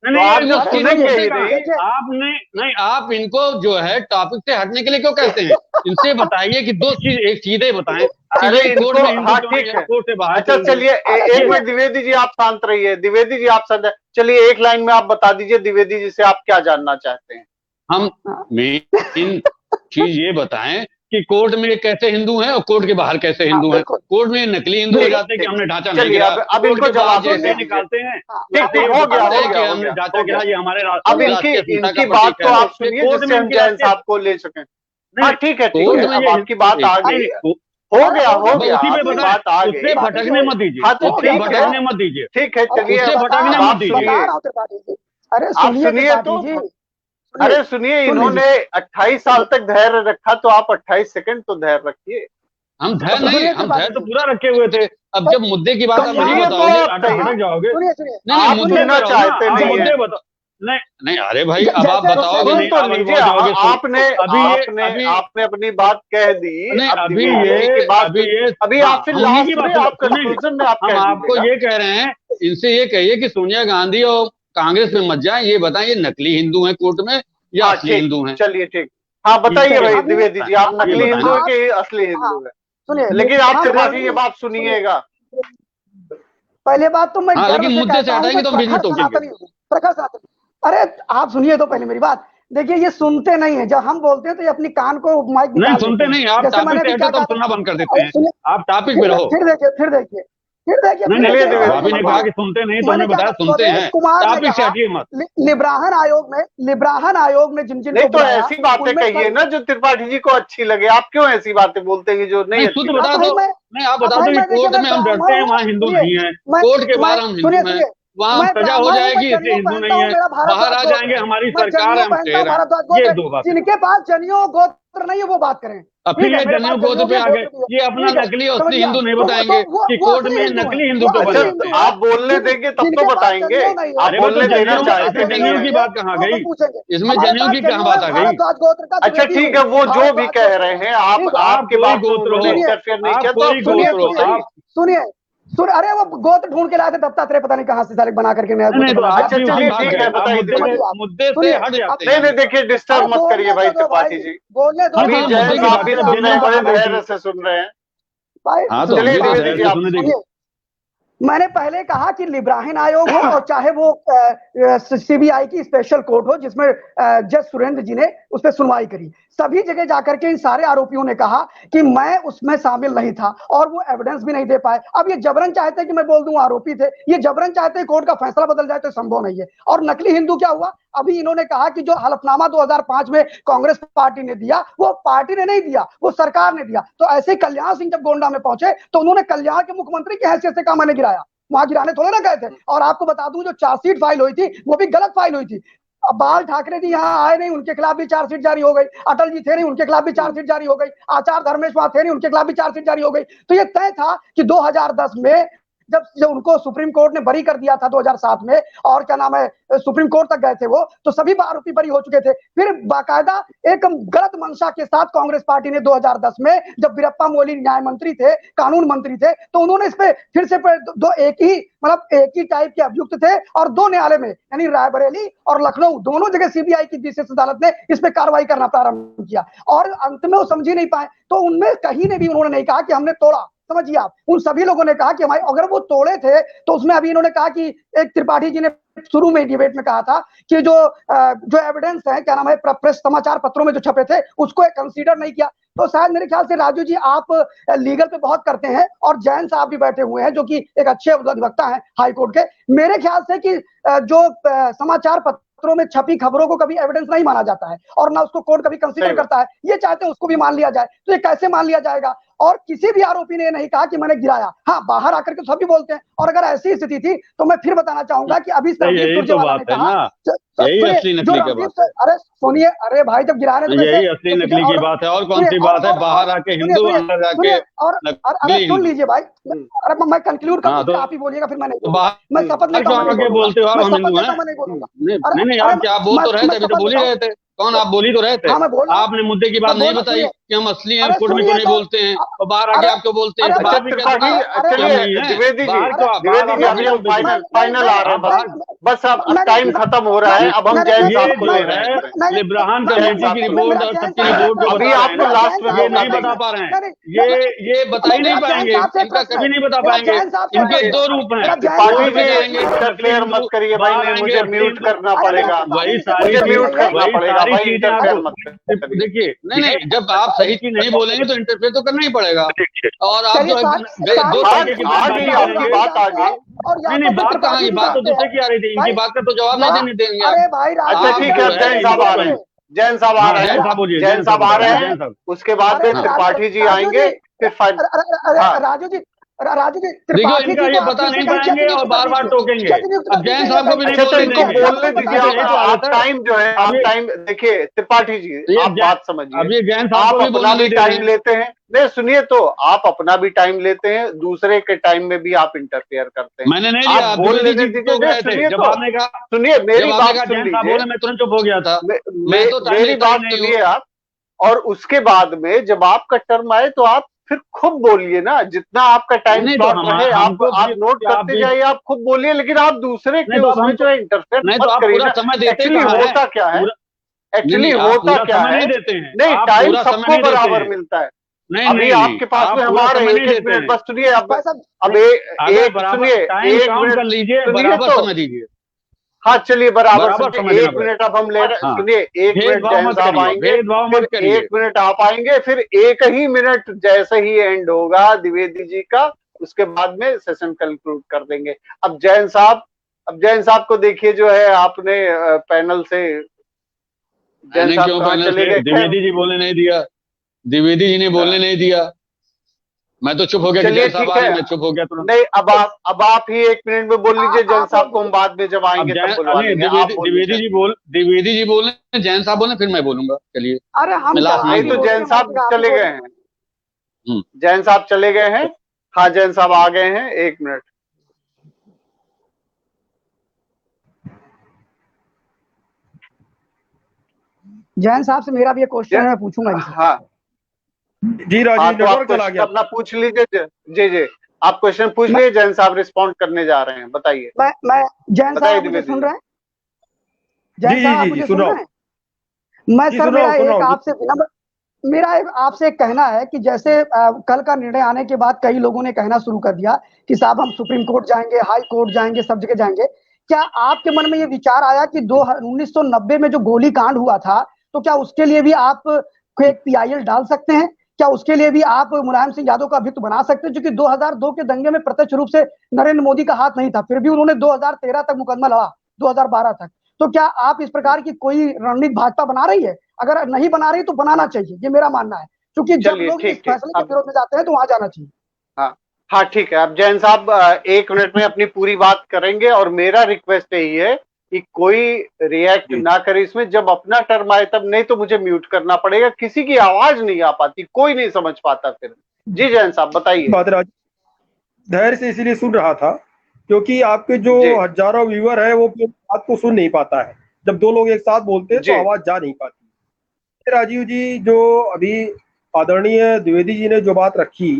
नहीं, आप जो वो सुनेंगे ही नहीं। आपने नहीं, आप इनको जो है टॉपिक से हटने के लिए क्यों कहते हैं? इनसे बताइए कि दो चीज, एक चीजें बताएं कि अरे ये कोर्ट में हिंदू हाँ क्यों ठीक नहीं है, है, कोर्ट से बाहर अच्छा चल रहे चलिए हैं। एक मिनट द्विवेदी जी आप शांत रहिए, द्विवेदी जी आप शांत, चलिए एक लाइन में आप बता दीजिए द्विवेदी जी से आप क्या जानना चाहते हैं। हम मेन चीज ये बताएं कि कोर्ट में कैसे हिंदू हैं और कोर्ट के बाहर कैसे हिंदू हैं। कोर्ट में नकली हिंदू हो जाते हैं कि हमने ढांचा नहीं चलिए गिरा, अब इनको जवाब जैसे निकालते हैं ठीक हो गया, हमने ढांचा गिरा, ये हमारे अब इनकी बात तो आप सुनिए जिससे हम जैन साहब को ले सकें। हाँ ठीक है अब आपकी बात आ गई, हो गया उसी पे बात आ उससे गई, भटकने मत दीजिए, हाँ तो उससे ठीक है, भटकने मत दीजिए, ठीक है चलिए उससे भटकने मत दीजिए। अरे आप सुनिए तो, अरे सुनिए इन्होंने 28 साल तक धैर्य रखा तो आप 28 सेकंड तो धैर्य रखिए। हम धैर्य नहीं, हम धैर्य तो पूरा रखे हुए थे, अब जब मुद्दे की बात आप नहीं बताओगे, भटक जाओगे। नहीं, मुद्दे चाहते नहीं, मुद्दे बताओ। नहीं अरे भाई अब आप बताओगे नहीं, तो लीजिए, आपने अपनी बात कह दी, अभी आप फिर लास्ट में आप कंक्लूजन में आप हम आपको ये कह रहे हैं, इनसे ये कहिए कि सोनिया गांधी और कांग्रेस में मत जाए, ये बताएं ये नकली हिंदू हैं कोर्ट में या असली हिंदू हैं? चलिए ठीक, हाँ बताइए भाई द्विवेदी जी, आप नकली हिंदू है कि असली हिंदू है? लेकिन आप त्रिपाठी ये बात सुनिएगा, पहले बात तो मैं लेकिन मुद्दे से हटाएंगे तो बीच में टोकेंगे। अरे आप सुनिए तो पहले मेरी बात, देखिए ये सुनते नहीं है, जब हम बोलते हैं तो ये अपनी कान को माइक नहीं सुनते नहीं, आप टॉपिक से हटे तो सुनना बंद कर देते हैं, आप टॉपिक पे रहो। फिर देखिए अभी ने कहा कि सुनते नहीं, तो हमने बताया सुनते हैं, टॉपिक से हटिए मत। लिब्राहन आयोग में जिन नहीं तो ऐसी बातें कहिए ना जो त्रिपाठी जी को अच्छी लगे, आप क्यों ऐसी बातें बोलते हैं जो नहीं? खुद बता दो, नहीं आप बता दो कि कोर्ट में हम डरते हैं, वहाँ हिंदू नहीं है, कोर्ट के बाहर हम हिंदू हैं, वहाँ सजा हो जाएगी इसलिए हिंदू नहीं है, बाहर आ जाएंगे हमारी सरकार, हम शेर हैं, ये दो बात। जिनके पास जनियो गोत्र नहीं है वो बात करें। अब फिर ये जनियो गोत्र पे आ गए, ये अपना नकली और असली हिंदू नहीं बताएंगे कि कोर्ट में नकली हिंदू क्यों बनाते हैं। आप बोलने देंगे तब तो बताएंगे, आप बोलने देना चाहते हैं। जनियों की बात कहाँ गई इसमें, जनियों की कहाँ बात आ गई? अच्छा ठीक है, वो जो भी कह रहे हैं आप, आपके बात गोत्र हो, सुनिए अरे वो गोत्र ढूंढ के लाए थे दत्तात्रेय, पता नहीं कहाँ से सारे बना करके नया मुद्दे से हट जाते हैं। नहीं देखिए डिस्टर्ब मत करिए भाई त्रिपाठी जी, बोलने दो, अभी जैन साहब भी सुन रहे हैं, बड़े धैर्य से सुन रहे हैं। चलिए मैंने पहले कहा कि लिब्राहन आयोग हो और चाहे वो सीबीआई की स्पेशल कोर्ट हो जिसमें जज सुरेंद्र जी ने उस पर सुनवाई करी, सभी जगह जाकर के इन सारे आरोपियों ने कहा कि मैं उसमें शामिल नहीं था और वो एविडेंस भी नहीं दे पाए। अब ये जबरन चाहते हैं कि मैं बोल दूं आरोपी थे, ये जबरन चाहते हैं कोर्ट का फैसला बदल जाए तो संभव नहीं है। और नकली हिंदू क्या हुआ, अभी इन्होंने कहा कि जो हलफनामा 2005 में कांग्रेस पार्टी ने दिया वो पार्टी ने नहीं दिया, वो सरकार ने दिया। तो ऐसे कल्याण सिंह जब गोंडा में पहुंचे तो उन्होंने कल्याण के मुख्यमंत्री की हैसियत से कहा मैंने गिराया, वहां गिराने थोड़े ना गए थे। और आपको बता दूं जो चार्जशीट फाइल हुई थी वो भी गलत फाइल हुई थी। अब बाल ठाकरे जी यहाँ आए नहीं, उनके खिलाफ भी चार्जशीट जारी हो गई, अटल जी थे नहीं, उनके खिलाफ भी चार्जशीट जारी हो गई, आचार्य धर्मेश वहां थे नहीं, उनके खिलाफ भी चार्जशीट जारी हो गई। तो ये तय था कि 2010 में जब उनको सुप्रीम कोर्ट ने बरी कर दिया था 2007 में, और क्या नाम है सुप्रीम कोर्ट तक गए थे वो, तो सभी आरोपी बरी हो चुके थे। फिर बाकायदा एक गलत मंशा के साथ कांग्रेस पार्टी ने 2010 में जब वीरप्पा मोइली न्याय मंत्री थे, कानून मंत्री थे, तो उन्होंने इस पे फिर से दो एक ही टाइप के अभियुक्त थे और दो न्यायालय में यानी रायबरेली और लखनऊ दोनों जगह सीबीआई की विशेष अदालत ने इस पे कार्रवाई करना प्रारंभ किया और अंत में वो समझ ही नहीं पाए। तो उनमें कहीं ने भी उन्होंने नहीं कहा कि हमने तोड़ा, समझिए आप, उन सभी लोगों ने कहा कि हमारे अगर वो तोड़े थे तो उसमें अभी इन्होंने कहा कि एक त्रिपाठी जी ने शुरू में डिबेट में कहा था कि जो एविडेंस है, क्या नाम है, प्रेस समाचार पत्रों में जो छपे थे उसको कंसीडर नहीं किया। तो शायद मेरे ख्याल से राजू जी आप लीगल पे बहुत करते हैं, और जैन साहब भी बैठे हुए हैं जो कि एक अच्छे अधिवक्ता हैं हाई कोर्ट के। मेरे ख्याल से कि जो समाचार पत्रों में छपी खबरों को कभी एविडेंस नहीं माना जाता है और ना उसको कोर्ट कभी कंसीडर करता है। ये चाहते हैं उसको भी मान लिया जाए, तो ये कैसे मान लिया जाएगा? और किसी भी आरोपी ने ये नहीं कहा कि मैंने गिराया। हाँ, बाहर आकर के सभी बोलते हैं, और अगर ऐसी स्थिति थी तो मैं फिर बताना चाहूंगा कि अभी यही तो बात है ना, यही असली नकली की बात है। अरे सुनिए, अरे भाई जब गिराने तो यही असली नकली की बात है। और कौन सी बात है, बाहर आके हिंदू अंदर जाके अरे सुन लीजिए भाई, अरे मैं कंक्लूड करूं फिर आप ही बोलिएगा, फिर मैं नहीं, मैं शपथ नहीं बोलते हो, हम हिंदू हैं। नहीं, आप क्या बोल तो रहे थे, अभी तो बोल ही रहे थे। कौन आप बोली तो रहे थे, आपने मुद्दे की बात नहीं बताई कि हम असली हैं, कोर्ट में क्यों नहीं बोलते हैं, और बाहर आके आपको बोलते हैं। द्विवेदी जी फाइनल आ रहे हैं, बस अब टाइम खत्म हो रहा है। अब हम जैन साहब को ले रहे हैं, ब्राह्मण कमेटी की रिपोर्ट और सबकी रिपोर्ट अभी आपको लास्ट में ये नहीं बता पा रहे हैं, ये बता ही नहीं पाएंगे, इनका कभी नहीं बता पाएंगे। इनके दो रूप हैं, पार्टी में इंटरफेयर मत करिए भाई, नहीं मुझे म्यूट करना पड़ेगा, वही सारी म्यूट करना पड़ेगा भाई, इंटरफेयर मत देखिए। नहीं, जब आप सही चीज नहीं बोलेंगे तो इंटरफेयर तो करना ही पड़ेगा। और आप जो दो तरीके की बात आ गई, बात आ गई। नहीं, बात कहाँ की, बात तो दूसरे की आ रही थी, इनकी बात का तो जवाब नहीं देंगे। अच्छा ठीक है, जैन साहब आ रहे हैं, जैन साहब आ रहे हैं, जैन साहब आ रहे हैं, उसके बाद में त्रिपाठी जी आएंगे, फिर राजू जी, राजू जी देखो, इनका ये पता नहीं पाएंगे और बार बार टोकेंगे। अब जैन साहब को भी नहीं बोलने इनको बोलने दीजिए। आप टाइम जो है, आप टाइम देखिए त्रिपाठी जी, आप बात समझिए। अब ये जैन आप साहब अपना भी टाइम लेते हैं, नहीं सुनिए तो, आप अपना भी टाइम लेते हैं, दूसरे के टाइम में भी आप इंटरफेयर करते हैं। मैंने नहीं लिया, बोल लेने दीजिए, सुनिए तो, आपने कहा, सुनिए मेरी बात सुन लीजिए, मैं तुरंत चुप हो गया था। मेरी बात सुनिए आप, और उसके बाद में जब आपका टर्म आए तो आप फिर खूब बोलिए ना, जितना आपका टाइम स्लॉट रहे आप नोट करते जाइए, आप खूब बोलिए, लेकिन आप दूसरे के उसमें जो है इंटरफेयर मत करिए। एक्चुअली होता क्या है, एक्चुअली होता क्या है, नहीं टाइम सबको बराबर मिलता है। अभी आपके पास में हमारे एक मिनट बस सुनिए, अब एक सुनिए, एक मिनट लीजिए, बराबर समय दीजिए। हाँ चलिए, बराबर एक मिनट अब हम ले रहे हैं। सुनिए, एक मिनट जैन साहब आएंगे, फिर एक मिनट आप आएंगे, फिर एक ही मिनट जैसे ही एंड होगा द्विवेदी जी का, उसके बाद में सेशन कंक्लूड कर देंगे। अब जैन साहब को देखिए, जो है आपने पैनल से जैन साहब कहाँ चले गए? द्विवेदी जी बोलने नहीं दिया, द्विवेदी जी ने बोलने नहीं दिया, मैं तो चुप हो गया। चलिए ठीक है, मैं चुप हो गया तुरंत। नहीं, अब आप ही एक मिनट में बोल लीजिए, जैन साहब को हम बाद में जब आएंगे तब बुलवा लेंगे। द्विवेदी जी बोले, जैन साहब बोले, फिर मैं बोलूंगा। चलिए, अरे हम नहीं तो जैन साहब चले गए हैं, जैन साहब चले गए हैं। हाँ जैन साहब आ गए हैं, एक मिनट। जैन साहब से मेरा भी एक क्वेश्चन है, मैं पूछूंगा। हाँ जी राजीव, नेटवर्क चला गया, अपना पूछ लीजिए। जी आप क्वेश्चन पूछ लीजिए, जैन साहब रिस्पॉन्ड करने जा रहे हैं, बताइए। मैं जैन साहब मुझे सुन रहे हैं? जैन साहब मुझे सुन रहे हैं? मैं सर, मेरा एक आपसे कहना है कि जैसे कल का निर्णय आने के बाद कई लोगों ने कहना शुरू कर दिया कि साहब हम सुप्रीम कोर्ट जाएंगे, हाई कोर्ट जाएंगे, सब जगह जाएंगे। क्या आपके मन में ये विचार आया कि 1990 में जो गोली कांड हुआ था, तो क्या उसके लिए भी आप एक PIL डाल सकते हैं? क्या उसके लिए भी आप मुलायम सिंह यादव का अभियुक्त बना सकते हैं? क्योंकि 2002 के दंगे में प्रत्यक्ष रूप से नरेंद्र मोदी का हाथ नहीं था, फिर भी उन्होंने 2013 तक मुकदमा लड़ा, 2012 तक। तो क्या आप इस प्रकार की कोई रणनीति भाजपा बना रही है? अगर नहीं बना रही तो बनाना चाहिए, ये मेरा मानना है, क्योंकि जब लोग इस फैसले के विरोध में जाते हैं तो वहां जाना चाहिए। हाँ ठीक है, अब जैन साहब 1 मिनट में अपनी पूरी बात करेंगे, और मेरा रिक्वेस्ट यही है कि कोई रिएक्ट ना करे इसमें, जब अपना टर्म आए तब, नहीं तो मुझे म्यूट करना पड़ेगा, किसी की आवाज नहीं आ पाती, कोई नहीं समझ पाता फिर। जी जैन साहब बताइए। धैर्य से इसीलिए सुन रहा था क्योंकि आपके जो हजारों व्यूअर है वो बात को सुन नहीं पाता है, जब दो लोग एक साथ बोलते हैं तो आवाज जा नहीं पाती। राजीव जी, जो अभी आदरणीय द्विवेदी जी ने जो बात रखी,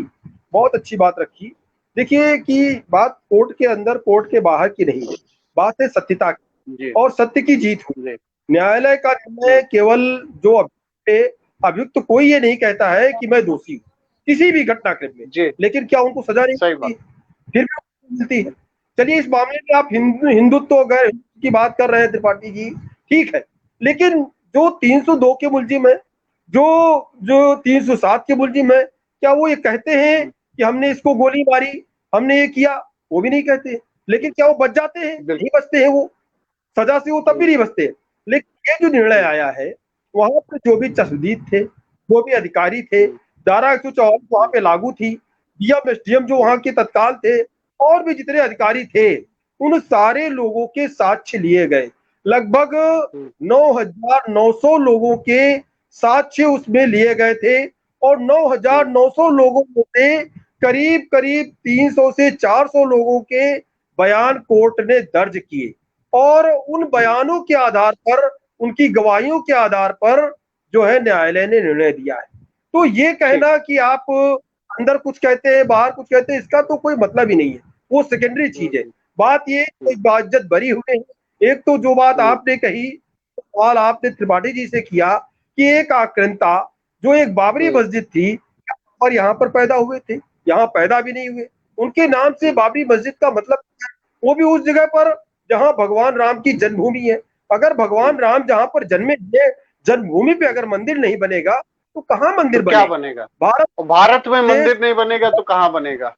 बहुत अच्छी बात रखी। देखिए कि बात कोर्ट के अंदर कोर्ट के बाहर की नहीं, बात है सत्यता की, और सत्य की जीत हुई। न्यायालय का निर्णय केवल जो अभियुक्त, कोई ये नहीं कहता है कि मैं दोषी हूँ, किसी भी घटनाक्रम में, जी लेकिन क्या उनको सजा नहीं सही मिलती? फिर भी मिलती है। चलिए, इस मामले में आप हिंदुत्व गैर की बात कर रहे हैं त्रिपाठी जी, ठीक है, लेकिन जो 302 के मुलजिम है, जो जो 307 के मुलजिम है, क्या वो ये कहते हैं कि हमने इसको गोली मारी, हमने ये किया? वो भी नहीं कहते। लेकिन क्या वो बच जाते हैं? नहीं बचते हैं। वो सजा से वो तब भी नहीं बचते। लेकिन ये जो निर्णय आया है, वहां पर जो भी चश्मदीद थे, जो भी अधिकारी थे, धारा 144 वहां पे लागू थी, डीएम एसडीएम जो वहां के तत्काल थे, और भी जितने अधिकारी थे, उन सारे लोगों के साक्ष्य लिए गए। लगभग 9,900 लोगों के साक्ष्य उसमें लिए गए थे, और 9,900 लोगों में से करीब करीब 300 से 400 लोगों के बयान कोर्ट ने दर्ज किए, और उन बयानों के आधार पर, उनकी गवाहियों के आधार पर जो है न्यायालय ने निर्णय दिया है। तो ये कहना कि आप अंदर कुछ कहते हैं बाहर कुछ कहते हैं, इसका तो कोई मतलब ही नहीं है, वो सेकेंडरी चीज है। बात ये बाइज्जत बरी हुए हैं। एक तो जो बात आपने कही, सवाल आपने त्रिपाठी जी से किया कि एक आक्रांता जो एक बाबरी मस्जिद थी और यहाँ पर पैदा हुए थे, यहाँ पैदा भी नहीं हुए। उनके नाम से बाबरी मस्जिद का मतलब वो भी उस जगह पर जहाँ भगवान राम की जन्मभूमि है। अगर भगवान राम जहाँ पर जन्मे थे, जन्मभूमि पे अगर मंदिर नहीं बनेगा तो कहाँ मंदिर तो क्या बनेगा? भारत में मंदिर नहीं बनेगा तो कहाँ बनेगा?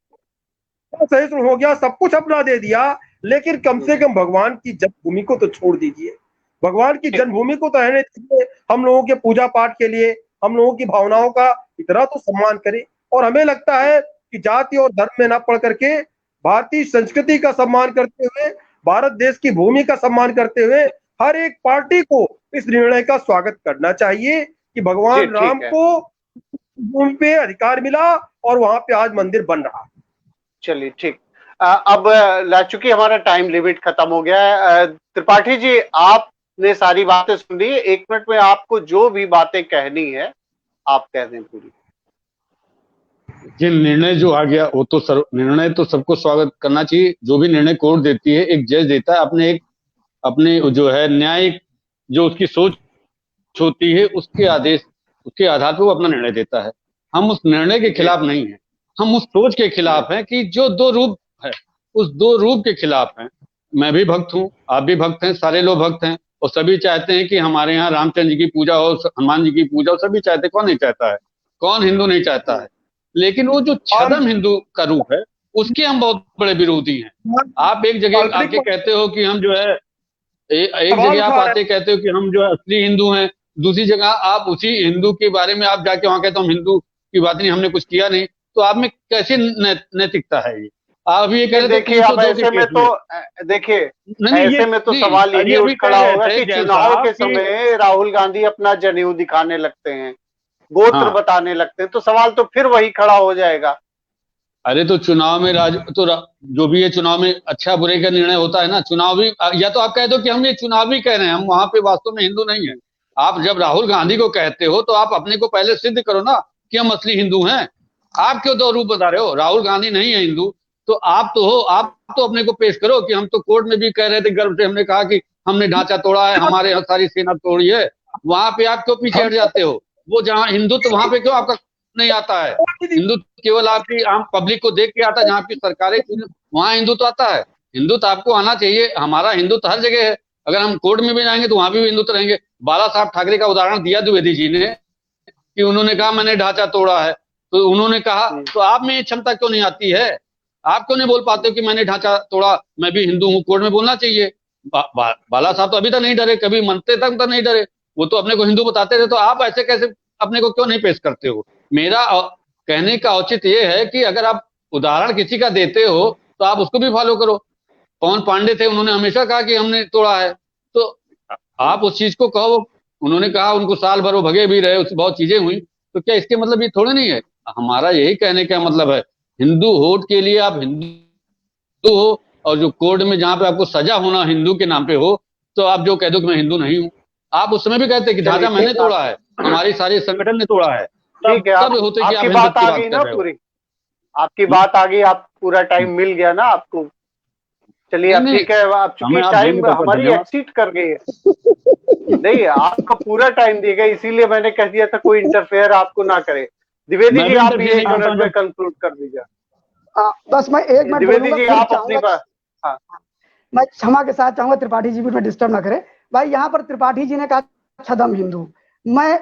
सही हो गया, सब कुछ अपना दे दिया, लेकिन कम से कम भगवान की जन्मभूमि को तो छोड़ दीजिए। भगवान की जन्मभूमि को तो रहने दीजिए। हम लोगों के पूजा पाठ के लिए, हम लोगों की भावनाओं का इतना तो सम्मान करें। और हमें लगता है कि जाति और धर्म में ना पढ़ करके भारतीय संस्कृति का सम्मान करते हुए, भारत देश की भूमि का सम्मान करते हुए, हर एक पार्टी को इस निर्णय का स्वागत करना चाहिए कि भगवान राम को भूमि पे अधिकार मिला और वहां पे आज मंदिर बन रहा। चलिए ठीक, अब चूंकि हमारा टाइम लिमिट खत्म हो गया है, त्रिपाठी जी आपने सारी बातें सुन ली, 1 मिनट में आपको जो भी बातें कहनी है आप कह दें पूरी। ये निर्णय जो आ गया वो तो निर्णय तो सबको स्वागत करना चाहिए। जो भी निर्णय कोर्ट देती है, एक जज देता है, अपने जो है न्यायिक जो उसकी सोच होती है उसके आधार पर वो अपना निर्णय देता है। हम उस निर्णय के खिलाफ नहीं है, हम उस सोच के खिलाफ हैं कि जो 2 रूप है उस 2 रूप के खिलाफ हैं। मैं भी भक्त हूँ, आप भी भक्त हैं, सारे लोग भक्त हैं, और सभी चाहते हैं कि हमारे यहाँ रामचंद्र जी की पूजा हो, हनुमान जी की पूजा हो, सभी चाहते हैं। कौन नहीं चाहता है? कौन हिंदू नहीं चाहता है? लेकिन वो जो छद्म हिंदू का रूप है उसके हम बहुत बड़े विरोधी हैं। आप एक जगह आके कहते हो कि हम जो है एक जगह आप आते कहते हो कि हम जो है असली हिंदू हैं, दूसरी जगह आप उसी हिंदू के बारे में आप जाके वहां कहते हो हम हिंदू की बात नहीं, हमने कुछ किया नहीं। तो आप में कैसी नैतिकता है? ये आप ये कह रहे थे। देखिए अब ऐसे में तो देखिए ऐसे में तो सवाल यही उठ खड़ा होगा कि चुनाव के समय राहुल गांधी अपना जनेऊ दिखाने लगते हैं, गोत्र बताने लगते हैं, तो सवाल तो फिर वही खड़ा हो जाएगा। अरे तो चुनाव में जो भी है चुनाव में अच्छा बुरे का निर्णय होता है ना। चुनावी या तो आप कह दो कि हम ये चुनावी कह रहे हैं, हम वहां पे वास्तव में हिंदू नहीं है। आप जब राहुल गांधी को कहते हो तो आप अपने को पहले सिद्ध करो ना कि हम असली हिंदू हैं। आप क्यों 2 रूप बता रहे हो? राहुल गांधी नहीं है हिंदू तो आप तो हो, आप तो अपने को पेश करो कि हम तो कोर्ट में भी कह रहे थे, गर्व से हमने कहा कि हमने ढांचा तोड़ा है, हमारे यहाँ सारी सेना तोड़ी है। वहां पे आप क्यों पीछे हट जाते हो? वो जहाँ हिंदुत्व वहां पे क्यों आपका नहीं आता है? हिंदुत्व केवल आपकी आम पब्लिक को देख के आता है, जहाँ की सरकारें वहां हिंदुत्व आता है। हिंदुत्व आपको आना चाहिए। हमारा हिंदुत्व हर जगह है। अगर हम कोर्ट में भी जाएंगे तो वहां भी हिंदुत्व रहेंगे। बाला साहब ठाकरे का उदाहरण दिया द्विवेदी जी ने कि उन्होंने कहा मैंने ढांचा तोड़ा है, तो उन्होंने कहा तो आप में ये क्षमता क्यों नहीं आती है? आप क्यों नहीं बोल पाते हो कि मैंने ढांचा तोड़ा, मैं भी हिंदू हूँ? कोर्ट में बोलना चाहिए। बाला साहब तो अभी तक नहीं डरे, कभी मनते तक तो नहीं डरे, वो तो अपने को हिंदू बताते थे। तो आप ऐसे कैसे अपने को क्यों नहीं पेश करते हो? मेरा कहने का औचित्य ये है कि अगर आप उदाहरण किसी का देते हो तो आप उसको भी फॉलो करो। पवन पांडे थे, उन्होंने हमेशा कहा कि हमने तोड़ा है, तो आप उस चीज को कहो। उन्होंने कहा उनको साल भर वो भगे भी रहे, उससे बहुत चीजें हुई, तो क्या इसके मतलब ये थोड़े नहीं है? हमारा यही कहने का मतलब है, हिंदू वोट के लिए आप हिंदू हो, और जो कोर्ट में जहां पे आपको सजा होना हिंदू के नाम पे हो, तो आप जो कह दो कि मैं हिंदू नहीं हूँ। आप उस समय भी कहते कि ढांचा मैंने तोड़ा है, हमारी सारी संगठन ने तोड़ा है। ठीक है, आपकी बात आ गई ना पूरी, आपकी बात आ गई, आप पूरा टाइम मिल गया ना आपको। चलिए अब ठीक है, आप चूंकि टाइम हमारी एक्सीड कर गई है। नहीं, आपका पूरा टाइम दिया गया, इसीलिए मैंने कह दिया था कोई इंटरफेयर आपको ना करे। द्विवेदी जी, आप मैं ये 1 मिनट में कंक्लूड कर दीजिए। बस मैं 1 मिनट द्विवेदी जी, बोलूंगा, आप अपनी बात। हाँ, मैं क्षमा के साथ चाहूंगा त्रिपाठी जी भी डिस्टर्ब ना करे। भाई यहाँ पर त्रिपाठी जी ने कहा छदम हिंदू,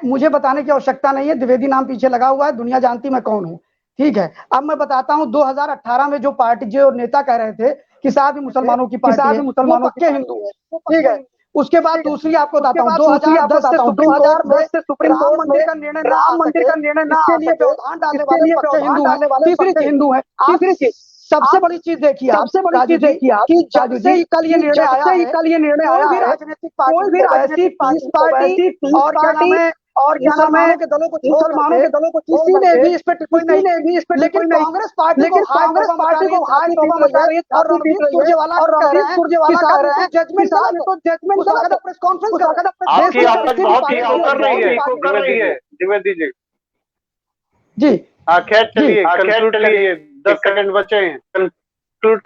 मुझे बताने की आवश्यकता नहीं है, द्विवेदी नाम पीछे लगा हुआ है, दुनिया जानती मैं कौन हूँ। ठीक है, अब मैं बताता हूँ 2018 में जो पार्टी, जो नेता कह रहे थे कि साहब ही मुसलमानों की पार्टी है, वो पक्के हिंदू है। ठीक है, उसके बाद दूसरी आपको बताता हूँ 2010 से सुप्रीम कोर्ट में राम मंदिर का निर्णय ना आ सके, इसके लिए व्यवधान डालने वाले पक्के हिंदू हैं। तीसरी चीज, सबसे बड़ी चीज देखिए आप, कि जब से कल ये निर्णय आया है, कोई भी राजनीतिक पार्टी और क्या नाम है, मुसलमानों के दलों को किसी ने भी इस पे टिप्पणी नहीं की। लेकिन कांग्रेस पार्टी को हाई तौबा मचा रही है और रणदीप सुरजेवाला कह रहे हैं कि जजमेंट प्रेस कॉन्फ्रेंस कर रहे हैं। आपकी आवाज बहुत ही कर रही है द्विवेदी जी। जी खैर चलिए, कंक्लूड करिए, 10 सेकंड बचे हैं।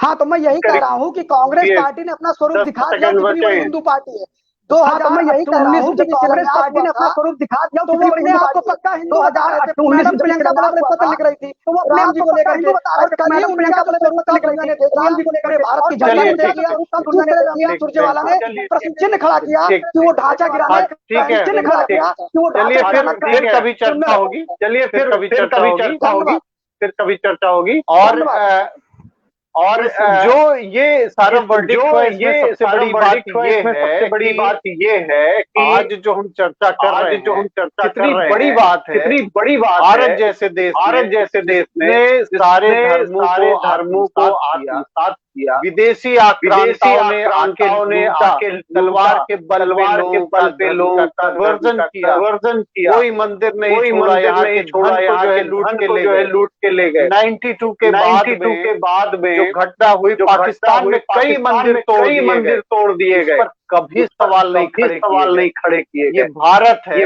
हाँ, तो मैं यही कह रहा हूँ कि कांग्रेस पार्टी ने अपना स्वरूप दिखा दिया, कितनी बड़ी हिंदू पार्टी है। 2019 जब कांग्रेस पार्टी ने अपना स्वरूप दिखा दिया, तो वो अपने आप को पक्का हिंदू बता रहे थे। मैडम प्रियंका बड़े पत्र लिख रही थी, तो वो राम जी को लेकर के, और कल ही उनका जो स्वरूप था दुनिया ने देख लिया, पूरे भारत की जनता ने देख लिया। रणदीप सुरजेवाला ने प्रश्न चिन्ह खड़ा किया कि वो ढांचा गिराना, चिन्ह खड़ा किया कि वो ढांचा गिराना। फिर कभी चर्चा होगी, चलिए फिर कभी चर्चा होगी। और जो ये सारा वर्डिक्ट हुआ, इसमें सबसे बड़ी बात ये है कि आज जो हम चर्चा कर रहे हैं, कितनी बड़ी बात है। भारत जैसे देश में सारे धर्मों को आत्मसात किया। विदेशी आक्रांताओं ने आके तलवार के बल पे लोगों का कन्वर्जन किया। कोई मंदिर नहीं छोड़ा, यहाँ के धन को जो है लूट के ले गए। 92 के बाद में जो घटना हुई, पाकिस्तान में कई मंदिर तोड़ दिए गए, पर कभी सवाल नहीं खड़े किए गए। ये भारत है,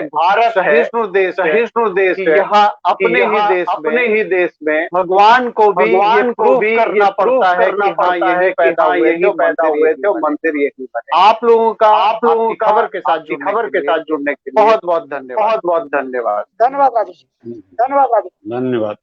सहिष्णु देश है। यहाँ अपने ही देश में भगवान को भी ये प्रूव करना पड़ता है कि हाँ, यही पैदा हुए थे, मंदिर यही बने। आप लोगों की खबर के साथ जुड़ने के लिए बहुत बहुत धन्यवाद। धन्यवाद राजेश जी, धन्यवाद।